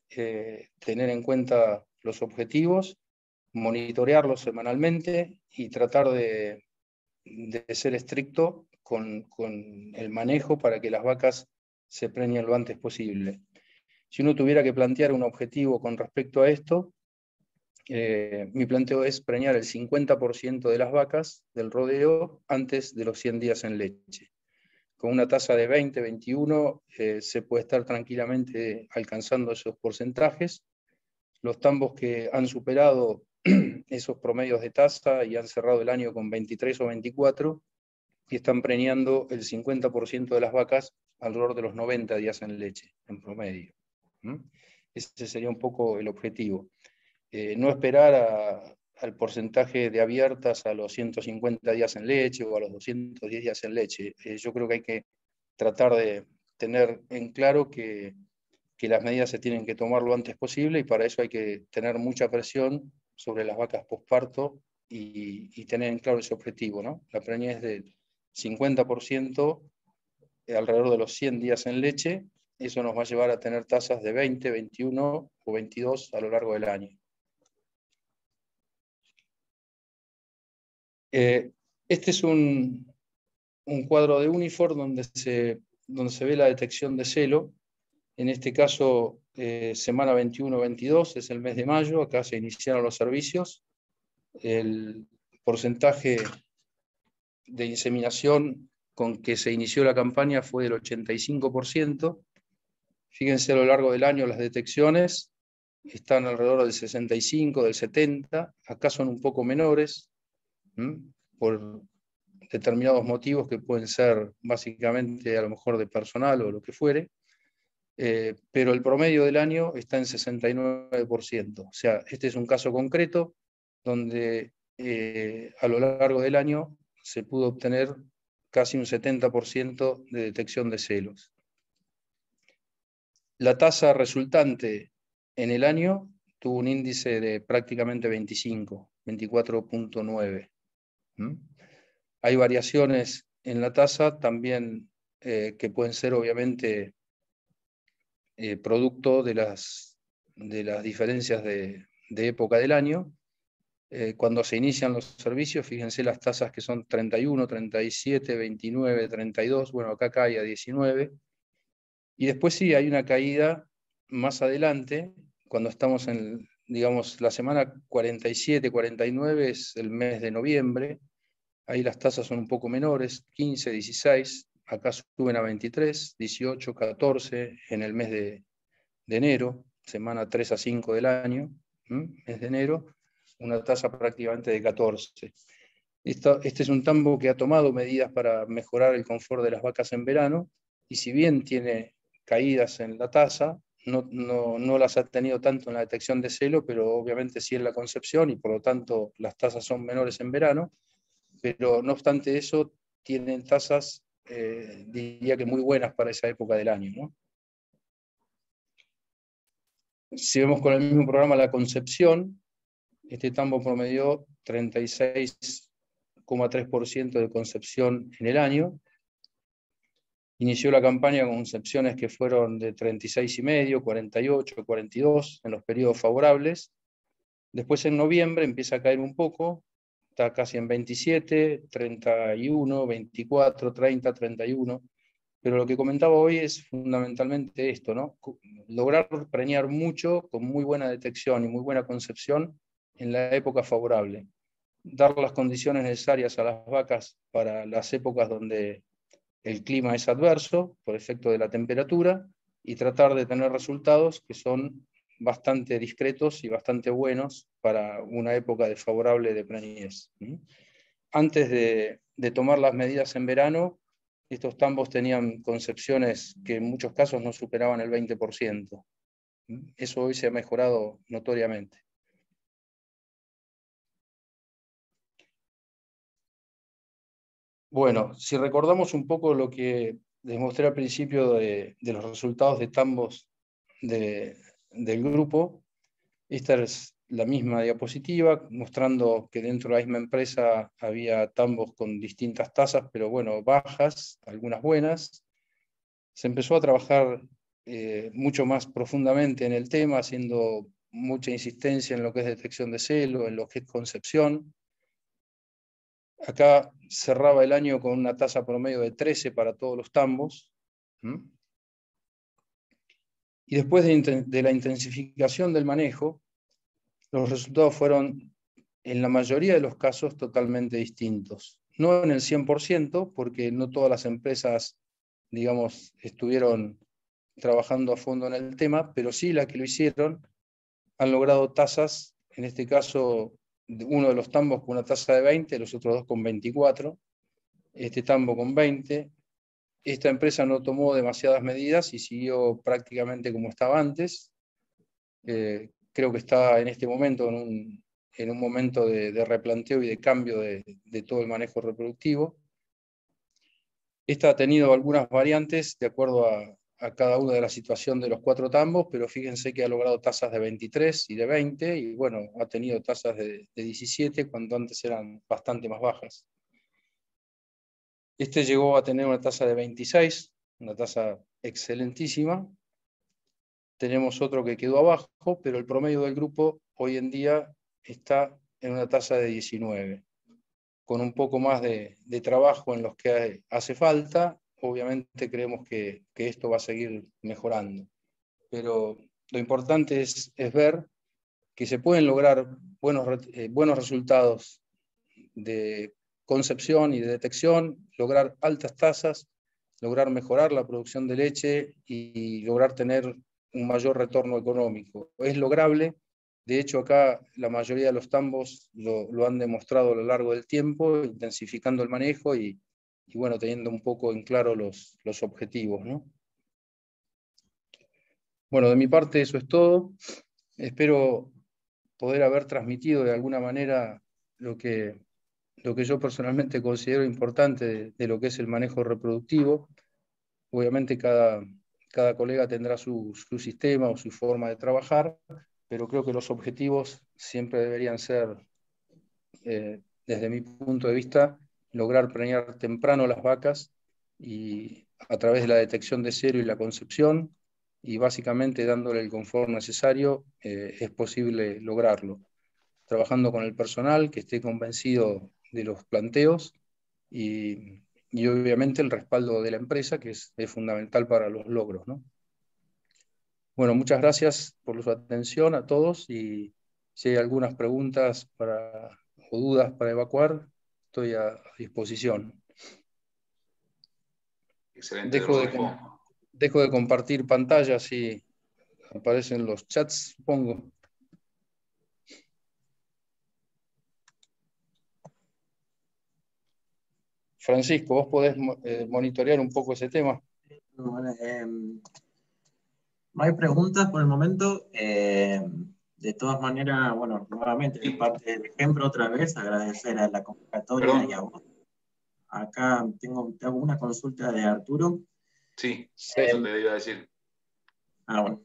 Speaker 7: tener en cuenta los objetivos, monitorearlos semanalmente y tratar de ser estricto con el manejo para que las vacas se preñen lo antes posible. Si uno tuviera que plantear un objetivo con respecto a esto, mi planteo es preñar el 50% de las vacas del rodeo antes de los 100 días en leche. Con una tasa de 20-21 se puede estar tranquilamente alcanzando esos porcentajes. Los tambos que han superado esos promedios de tasa y han cerrado el año con 23 o 24 y están preñando el 50% de las vacas alrededor de los 90 días en leche, en promedio. Ese sería un poco el objetivo. No esperar al porcentaje de abiertas a los 150 días en leche o a los 210 días en leche. Yo creo que hay que tratar de tener en claro que las medidas se tienen que tomar lo antes posible y para eso hay que tener mucha presión sobre las vacas posparto y tener en claro ese objetivo, ¿no? La preñez del 50% alrededor de los 100 días en leche, eso nos va a llevar a tener tasas de 20, 21 o 22 a lo largo del año. Este es un cuadro de Unifor donde se ve la detección de celo. En este caso, semana 21-22 es el mes de mayo, acá se iniciaron los servicios. El porcentaje de inseminación con que se inició la campaña fue del 85%. Fíjense a lo largo del año las detecciones están alrededor del 65, del 70, acá son un poco menores, por determinados motivos que pueden ser básicamente a lo mejor de personal o lo que fuere. Pero el promedio del año está en 69%. O sea, este es un caso concreto donde a lo largo del año se pudo obtener casi un 70% de detección de celos. La tasa resultante en el año tuvo un índice de prácticamente 25, 24.9. Hay variaciones en la tasa también que pueden ser obviamente producto de las diferencias de época del año. Cuando se inician los servicios, fíjense las tasas que son 31, 37, 29, 32, bueno, acá cae a 19. Y después sí, hay una caída más adelante, cuando estamos en, digamos, la semana 47, 49 es el mes de noviembre, ahí las tasas son un poco menores, 15, 16, acá suben a 23, 18, 14 en el mes de enero, semana 3 a 5 del año, mes de enero, una tasa prácticamente de 14. Este es un tambo que ha tomado medidas para mejorar el confort de las vacas en verano, y si bien tiene caídas en la tasa, no las ha tenido tanto en la detección de celo, pero obviamente sí en la concepción, y por lo tanto las tasas son menores en verano. pero no obstante eso, tienen tasas, diría que muy buenas para esa época del año, ¿no? Si vemos con el mismo programa la concepción, este tambo promedió 36,3% de concepción en el año. Inició la campaña con concepciones que fueron de 36,5, 48, 42 en los periodos favorables. Después en noviembre empieza a caer un poco, está casi en 27, 31, 24, 30, 31. Pero lo que comentaba hoy es fundamentalmente esto, ¿no? Lograr preñar mucho con muy buena detección y muy buena concepción en la época favorable. Dar las condiciones necesarias a las vacas para las épocas donde el clima es adverso por efecto de la temperatura y tratar de tener resultados que son bastante discretos y bastante buenos para una época desfavorable de preñez. Antes de tomar las medidas en verano, estos tambos tenían concepciones que en muchos casos no superaban el 20%. Eso hoy se ha mejorado notoriamente. Bueno, si recordamos un poco lo que les mostré al principio de los resultados de tambos del grupo, esta es la misma diapositiva, mostrando que dentro de la misma empresa había tambos con distintas tasas, pero bueno, bajas, algunas buenas. Se empezó a trabajar mucho más profundamente en el tema, haciendo mucha insistencia en lo que es detección de celo, en lo que es concepción. Acá cerraba el año con una tasa promedio de 13 para todos los tambos. Y después de la intensificación del manejo, los resultados fueron, en la mayoría de los casos, totalmente distintos. No en el 100%, porque no todas las empresas, digamos, estuvieron trabajando a fondo en el tema, pero sí las que lo hicieron han logrado tasas, en este caso, uno de los tambos con una tasa de 20, los otros dos con 24, este tambo con 20. Esta empresa no tomó demasiadas medidas y siguió prácticamente como estaba antes. Creo que está en este momento en un momento de replanteo y de cambio de todo el manejo reproductivo. Esta ha tenido algunas variantes de acuerdo a cada una de la situación de los 4 tambos, pero fíjense que ha logrado tasas de 23 y de 20, y bueno, ha tenido tasas de 17, cuando antes eran bastante más bajas. Este llegó a tener una tasa de 26, una tasa excelentísima. Tenemos otro que quedó abajo, pero el promedio del grupo hoy en día está en una tasa de 19. Con un poco más de trabajo en los que hace falta, obviamente creemos que esto va a seguir mejorando. Pero lo importante es ver que se pueden lograr buenos resultados de concepción y de detección, lograr altas tasas, lograr mejorar la producción de leche y lograr tener un mayor retorno económico. Es lograble. De hecho, acá la mayoría de los tambos lo han demostrado a lo largo del tiempo, intensificando el manejo y bueno, teniendo un poco en claro los objetivos, ¿no? Bueno, de mi parte eso es todo. Espero poder haber transmitido de alguna manera lo que yo personalmente considero importante de lo que es el manejo reproductivo. Obviamente cada colega tendrá su sistema o su forma de trabajar, pero creo que los objetivos siempre deberían ser, desde mi punto de vista, lograr preñar temprano las vacas y a través de la detección de celo y la concepción, y básicamente dándole el confort necesario, es posible lograrlo. Trabajando con el personal que esté convencido de los planteos y obviamente el respaldo de la empresa, que es fundamental para los logros, ¿no? Bueno, muchas gracias por su atención a todos, y si hay algunas preguntas o dudas para evacuar, estoy a disposición.
Speaker 6: Excelente, Rodolfo.
Speaker 7: Dejo de compartir pantalla, si aparecen los chats, supongo. Francisco, ¿vos podés monitorear un poco ese tema?
Speaker 5: Bueno, no hay preguntas por el momento. De todas maneras, bueno, nuevamente, de parte del ejemplo, otra vez, agradecer a la convocatoria y a vos. Acá te hago una consulta de Arturo.
Speaker 6: Sí, eso te iba a decir.
Speaker 5: Bueno.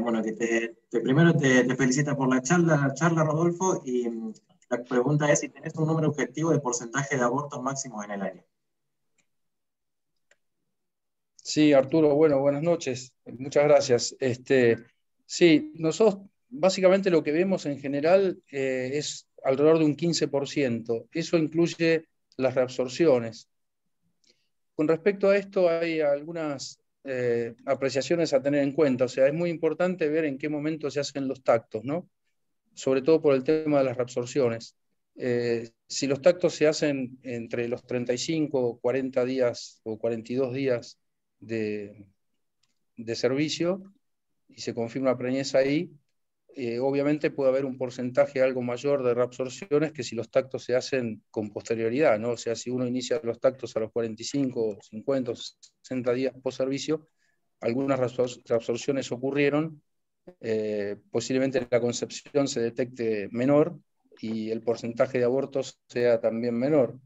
Speaker 5: Bueno, que primero te felicita por la charla, Rodolfo, y la pregunta es si tenés un número objetivo de porcentaje de abortos máximos en el año.
Speaker 7: Sí, Arturo, bueno, buenas noches. Muchas gracias. Sí, nosotros básicamente lo que vemos en general es alrededor de un 15%. Eso incluye las reabsorciones. Con respecto a esto hay algunas apreciaciones a tener en cuenta. O sea, es muy importante ver en qué momento se hacen los tactos, ¿no? Sobre todo por el tema de las reabsorciones. Si los tactos se hacen entre los 35, 40 días o 42 días de servicio y se confirma preñez ahí, obviamente puede haber un porcentaje algo mayor de reabsorciones que si los tactos se hacen con posterioridad, ¿no? O sea, si uno inicia los tactos a los 45, 50, 60 días post servicio, algunas reabsorciones ocurrieron, posiblemente la concepción se detecte menor y el porcentaje de abortos sea también menor.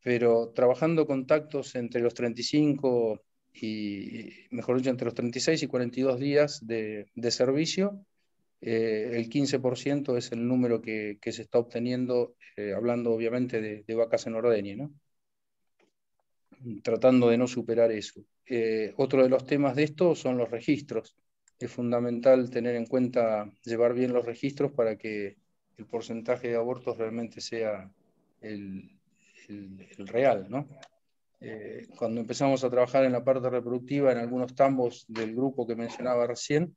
Speaker 7: Pero trabajando con tactos entre los 35 y, mejor dicho, entre los 36 y 42 días de servicio, el 15% es el número que se está obteniendo, hablando obviamente de vacas en ordeñe, ¿no? Tratando de no superar eso. Otro de los temas de esto son los registros. Es fundamental tener en cuenta, llevar bien los registros para que el porcentaje de abortos realmente sea el real, ¿no? Cuando empezamos a trabajar en la parte reproductiva en algunos tambos del grupo que mencionaba recién,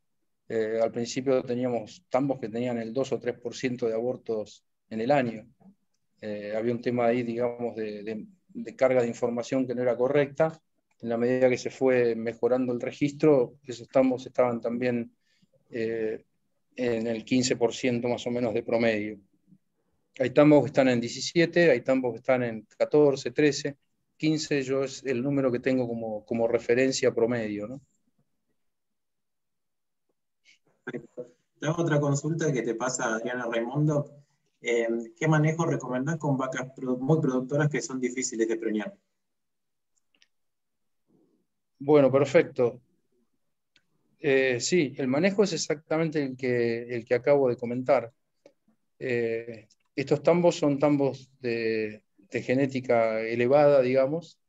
Speaker 7: al principio teníamos tambos que tenían el 2 o 3% de abortos en el año. Había un tema ahí, digamos, de carga de información que no era correcta. En la medida que se fue mejorando el registro, esos tambos estaban también en el 15% más o menos de promedio. Hay tambos que están en 17, hay tambos que están en 14, 13, 15, yo es el número que tengo como referencia promedio, ¿no?
Speaker 5: Te hago otra consulta que te pasa Adriana Raimundo. ¿Qué manejo recomendás con vacas muy productoras que son difíciles de preñar?
Speaker 7: Bueno, perfecto. Sí, el manejo es exactamente el que acabo de comentar. Estos tambos son tambos de genética elevada, digamos.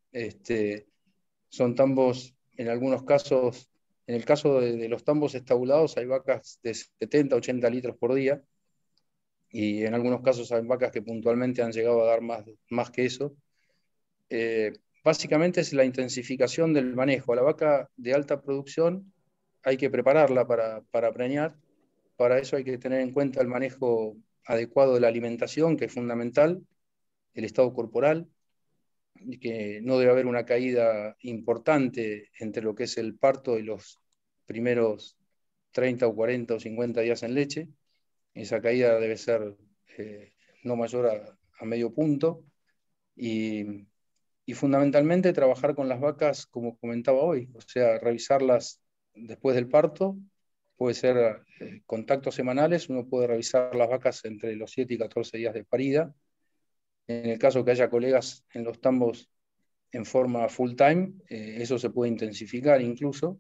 Speaker 7: Son tambos, en algunos casos, en el caso de los tambos estabulados, hay vacas de 70, 80 litros por día. Y en algunos casos hay vacas que puntualmente han llegado a dar más que eso. Básicamente es la intensificación del manejo. A la vaca de alta producción hay que prepararla para preñar. Para eso hay que tener en cuenta el manejo adecuado de la alimentación, que es fundamental, el estado corporal, y que no debe haber una caída importante entre lo que es el parto y los primeros 30 o 40 o 50 días en leche. Esa caída debe ser no mayor a medio punto. Y fundamentalmente trabajar con las vacas, como comentaba hoy, o sea, revisarlas después del parto. Puede ser contactos semanales, uno puede revisar las vacas entre los 7 y 14 días de parida. En el caso que haya colegas en los tambos en forma full time, eso se puede intensificar incluso.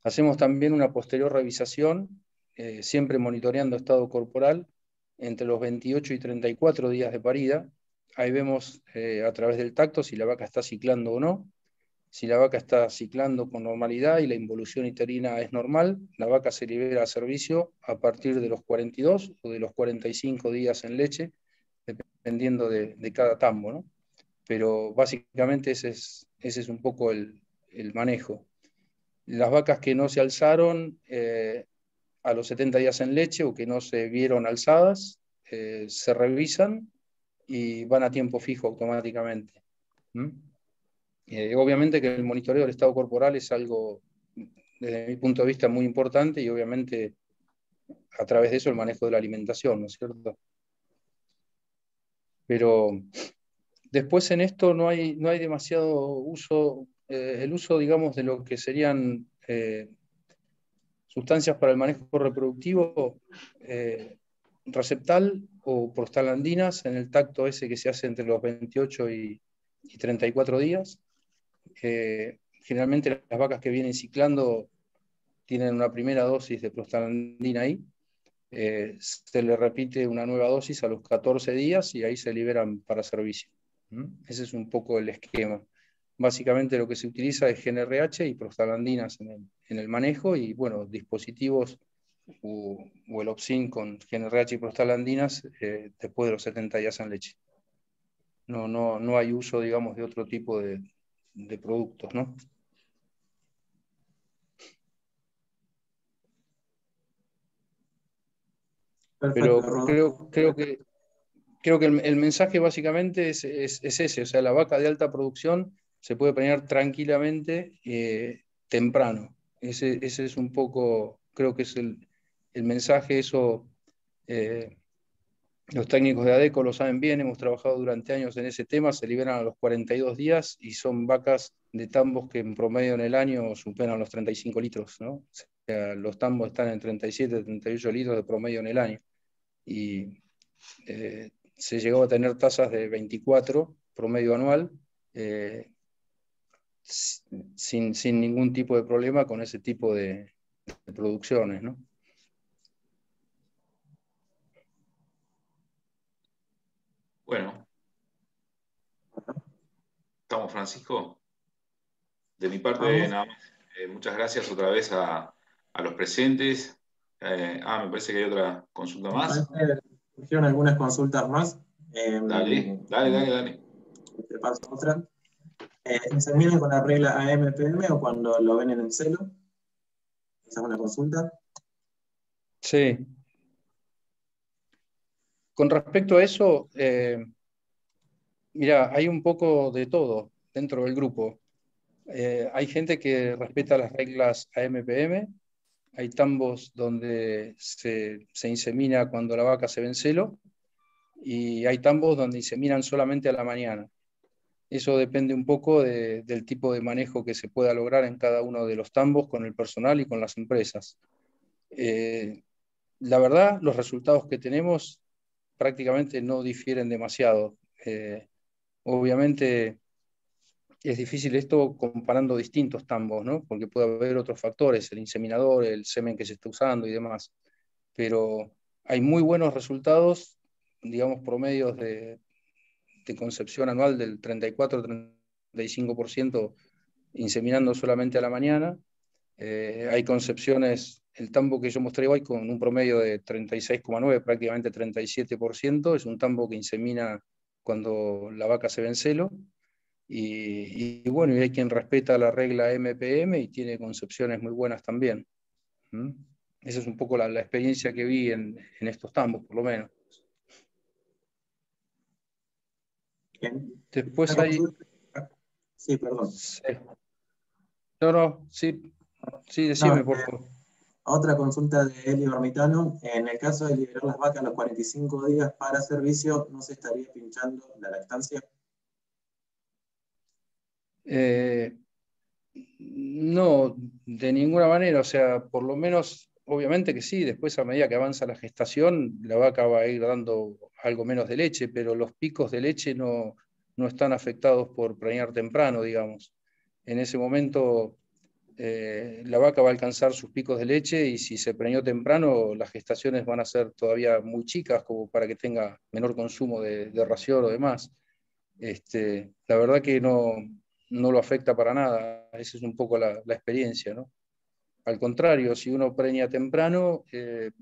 Speaker 7: Hacemos también una posterior revisación, siempre monitoreando estado corporal, entre los 28 y 34 días de parida. Ahí vemos a través del tacto si la vaca está ciclando o no. Si la vaca está ciclando con normalidad y la involución uterina es normal, la vaca se libera a servicio a partir de los 42 o de los 45 días en leche, dependiendo de cada tambo, ¿no? Pero básicamente ese es un poco el manejo. Las vacas que no se alzaron a los 70 días en leche o que no se vieron alzadas, se revisan y van a tiempo fijo automáticamente. Obviamente que el monitoreo del estado corporal es algo, desde mi punto de vista, muy importante y obviamente a través de eso el manejo de la alimentación, ¿no es cierto? Pero después en esto no hay demasiado uso, el uso, digamos, de lo que serían Sustancias para el manejo reproductivo, Receptal o prostaglandinas en el tacto ese que se hace entre los 28 y 34 días. Generalmente las vacas que vienen ciclando tienen una primera dosis de prostaglandina ahí. Se le repite una nueva dosis a los 14 días y ahí se liberan para servicio. Ese es un poco el esquema. Básicamente lo que se utiliza es GnRH y prostaglandinas en el manejo y, bueno, dispositivos o el Opsin con GnRH y prostaglandinas después de los 70 días en leche. No hay uso, digamos, de otro tipo de productos, ¿no?
Speaker 5: Perfecto,
Speaker 7: Pero creo que el mensaje básicamente es ese, o sea, la vaca de alta producción se puede preñar tranquilamente temprano. Ese es un poco, creo que es el mensaje, eso los técnicos de ADECO lo saben bien, hemos trabajado durante años en ese tema, se liberan a los 42 días y son vacas de tambos que en promedio en el año superan los 35 litros, ¿no? O sea, los tambos están en 37, 38 litros de promedio en el año. Y se llegó a tener tasas de 24 promedio anual, sin ningún tipo de problema con ese tipo de producciones, ¿no?
Speaker 6: Bueno, estamos, Francisco. De mi parte, nada más. Muchas gracias otra vez a los presentes. Me parece que hay otra consulta más.
Speaker 5: Surgieron algunas consultas más.
Speaker 6: Dale.
Speaker 5: Te paso otra. ¿Inseminan con la regla AMPM o cuando lo ven en el celo? Esa es una consulta.
Speaker 7: Sí. Con respecto a eso, mira, hay un poco de todo dentro del grupo. Hay gente que respeta las reglas AMPM, hay tambos donde se insemina cuando la vaca se ve en celo, y hay tambos donde inseminan solamente a la mañana. Eso depende un poco del tipo de manejo que se pueda lograr en cada uno de los tambos con el personal y con las empresas. La verdad, los resultados que tenemos prácticamente no difieren demasiado. Obviamente es difícil esto comparando distintos tambos, ¿no? Porque puede haber otros factores, el inseminador, el semen que se está usando y demás. Pero hay muy buenos resultados, digamos, promedios de concepción anual del 34-35% inseminando solamente a la mañana. Hay concepciones, el tambo que yo mostré hoy con un promedio de 36,9, prácticamente 37%, es un tambo que insemina cuando la vaca se ve en celo. Y bueno, y hay quien respeta la regla MPM y tiene concepciones muy buenas también. Esa es un poco la experiencia que vi en estos tambos, por lo menos.
Speaker 5: Bien.
Speaker 7: Después hay...
Speaker 5: Sí, perdón.
Speaker 7: Sí. No, sí, decime, por favor.
Speaker 5: Otra consulta de Eli Barmitano. En el caso de liberar las vacas a los 45 días para servicio, ¿no se estaría pinchando la lactancia?
Speaker 7: No, de ninguna manera. O sea, por lo menos, obviamente que sí, después a medida que avanza la gestación, la vaca va a ir dando algo menos de leche, pero los picos de leche no están afectados por preñar temprano, digamos. En ese momento la vaca va a alcanzar sus picos de leche y si se preñó temprano, las gestaciones van a ser todavía muy chicas como para que tenga menor consumo de ración o demás. La verdad que no lo afecta para nada. Esa es un poco la experiencia, ¿no? Al contrario, si uno preña temprano,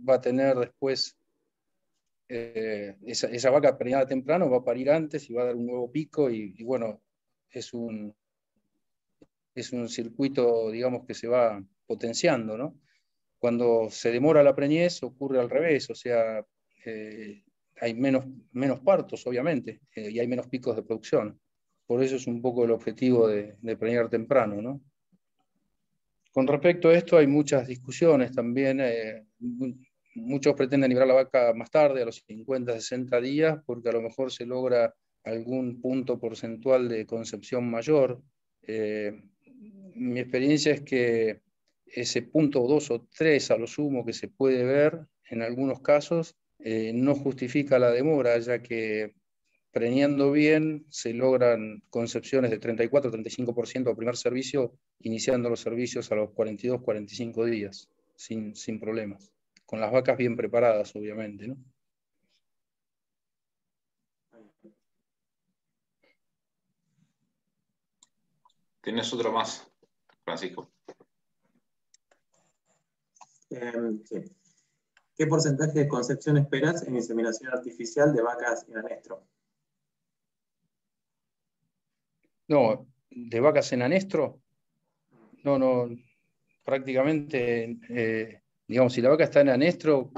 Speaker 7: va a tener después, esa vaca preñada temprano va a parir antes y va a dar un nuevo pico y bueno, es un circuito, digamos, que se va potenciando, ¿no? Cuando se demora la preñez ocurre al revés, o sea, hay menos partos, obviamente, y hay menos picos de producción. Por eso es un poco el objetivo de preñar temprano, ¿no? Con respecto a esto hay muchas discusiones también. Muchos pretenden liberar la vaca más tarde, a los 50, 60 días, porque a lo mejor se logra algún punto porcentual de concepción mayor. Mi experiencia es que ese punto 2 o 3 a lo sumo que se puede ver en algunos casos no justifica la demora, ya que preñando bien se logran concepciones de 34-35% al primer servicio, iniciando los servicios a los 42-45 días, sin problemas, con las vacas bien preparadas, obviamente, ¿no?
Speaker 6: ¿Tienes otro más, Francisco?
Speaker 5: Sí. ¿Qué porcentaje de concepción esperas en inseminación artificial de vacas en anestro?
Speaker 7: No, de vacas en anestro, no, prácticamente, digamos, si la vaca está en anestro,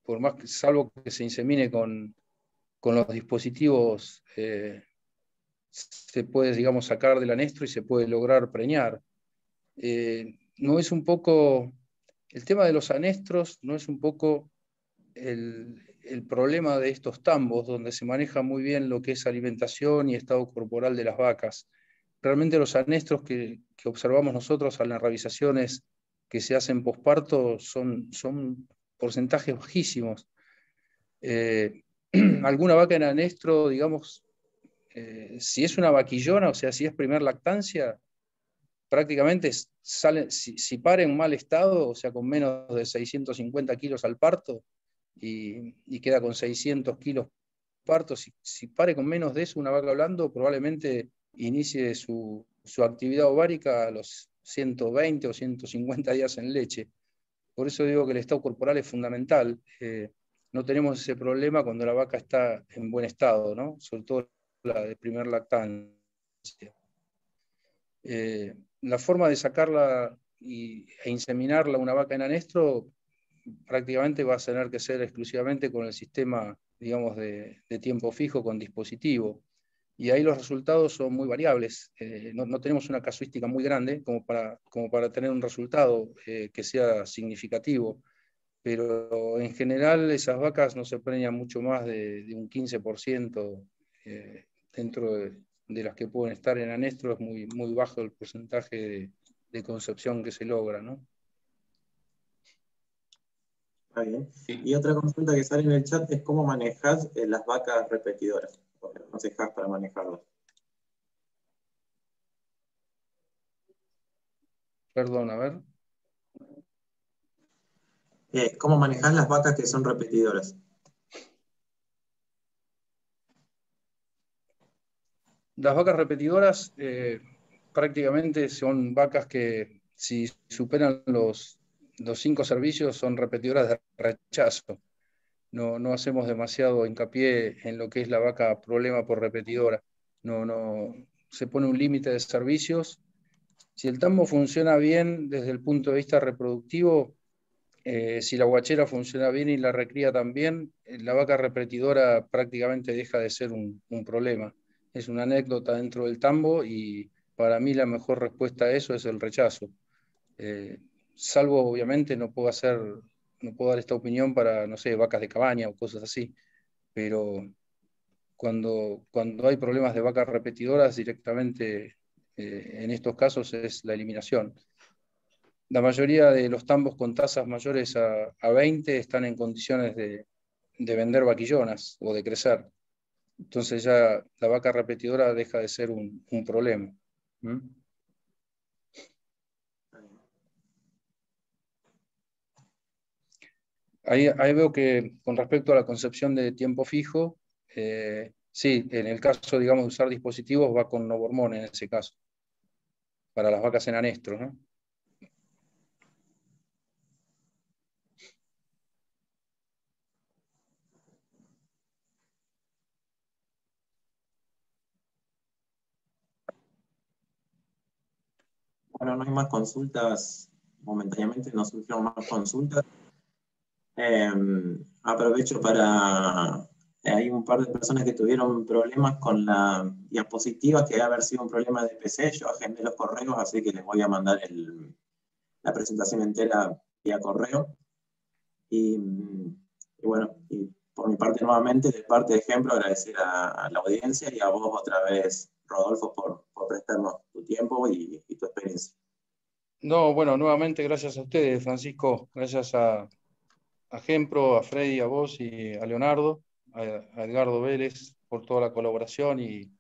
Speaker 7: por más que, salvo que se insemine con los dispositivos, se puede, digamos, sacar del anestro y se puede lograr preñar. No es un poco, el tema de los anestros no es un poco el problema de estos tambos, donde se maneja muy bien lo que es alimentación y estado corporal de las vacas. Realmente los anestros que observamos nosotros en las revisaciones que se hacen posparto son porcentajes bajísimos. Alguna vaca en anestro, digamos, si es una vaquillona, o sea, si es primer lactancia, prácticamente sale, si para en mal estado, o sea, con menos de 650 kilos al parto, y queda con 600 kilos parto, si pare con menos de eso una vaca hablando, probablemente inicie su actividad ovárica a los 120 o 150 días en leche. Por eso digo que el estado corporal es fundamental. No tenemos ese problema cuando la vaca está en buen estado, ¿no? Sobre todo la de primer lactancia. La forma de sacarla e inseminarla una vaca en anestro prácticamente va a tener que ser exclusivamente con el sistema, digamos, de tiempo fijo con dispositivo. Y ahí los resultados son muy variables. No tenemos una casuística muy grande como para tener un resultado que sea significativo. Pero en general esas vacas no se preñan mucho más de un 15% dentro de las que pueden estar en anestro. Es muy bajo el porcentaje de concepción que se logra, ¿no?
Speaker 5: Está bien. Y otra consulta que sale en el chat es cómo manejas las vacas repetidoras. ¿Qué aconsejas para manejarlas?
Speaker 7: Perdón, a ver.
Speaker 5: ¿Cómo manejas las vacas que son repetidoras?
Speaker 7: Las vacas repetidoras prácticamente son vacas que si superan los 5 servicios son repetidoras de rechazo. No hacemos demasiado hincapié en lo que es la vaca problema por repetidora. No se pone un límite de servicios. Si el tambo funciona bien desde el punto de vista reproductivo, si la guachera funciona bien y la recría también, la vaca repetidora prácticamente deja de ser un problema. Es una anécdota dentro del tambo y para mí la mejor respuesta a eso es el rechazo. Salvo, obviamente, no puedo dar esta opinión para, no sé, vacas de cabaña o cosas así, pero cuando hay problemas de vacas repetidoras, directamente en estos casos es la eliminación. La mayoría de los tambos con tasas mayores a 20 están en condiciones de vender vaquillonas o de crecer. Entonces ya la vaca repetidora deja de ser un problema. ¿Mm? Ahí veo que con respecto a la concepción de tiempo fijo, sí, en el caso, digamos, de usar dispositivos va con Novormón en ese caso, para las vacas en anestro, ¿no?
Speaker 5: Bueno, no hay más consultas, momentáneamente no surgieron más consultas. Aprovecho para... hay un par de personas que tuvieron problemas con la diapositiva, que debe haber sido un problema de PC. Yo agendé los correos, así que les voy a mandar la presentación entera vía correo. Y bueno, y por mi parte nuevamente, de parte de Ejemplo, agradecer a la audiencia y a vos otra vez, Rodolfo, por prestarnos tu tiempo y tu experiencia.
Speaker 7: No, bueno, nuevamente gracias a ustedes, Francisco, gracias a Gempro, a Freddy, a vos y a Leonardo, a Edgardo Vélez por toda la colaboración y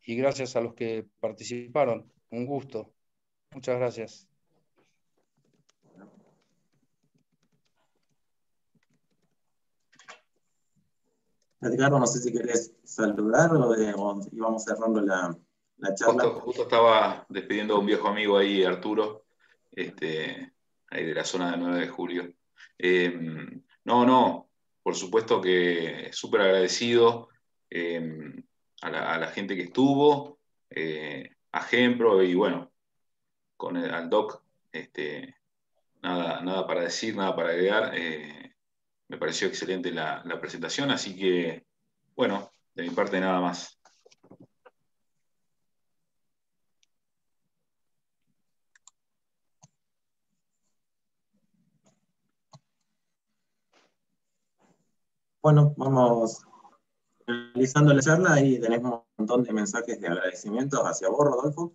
Speaker 7: gracias a los que participaron. Un gusto. Muchas gracias.
Speaker 5: Edgardo, no sé si querés saludar o íbamos cerrando la charla.
Speaker 6: Justo estaba despidiendo a un viejo amigo ahí, Arturo, ahí de la zona de 9 de julio. No, por supuesto que súper agradecido a la gente que estuvo, a Gempro y bueno, al Doc, nada para decir, nada para agregar. Me pareció excelente la presentación, así que bueno, de mi parte nada más.
Speaker 5: Bueno, vamos finalizando la charla y tenemos un montón de mensajes de agradecimientos hacia vos, Rodolfo.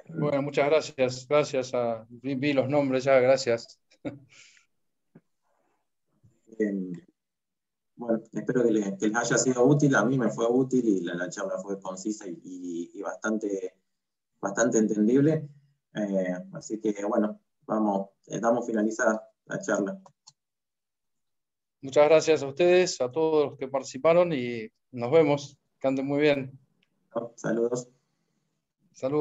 Speaker 7: Bueno, muchas gracias. Gracias vi los nombres ya, gracias.
Speaker 5: Bueno, espero que les haya sido útil. A mí me fue útil y la charla fue concisa y bastante entendible. Así que bueno, damos finalizada la charla.
Speaker 7: Muchas gracias a ustedes, a todos los que participaron y nos vemos. Que anden muy bien.
Speaker 5: Saludos.
Speaker 7: Saludos.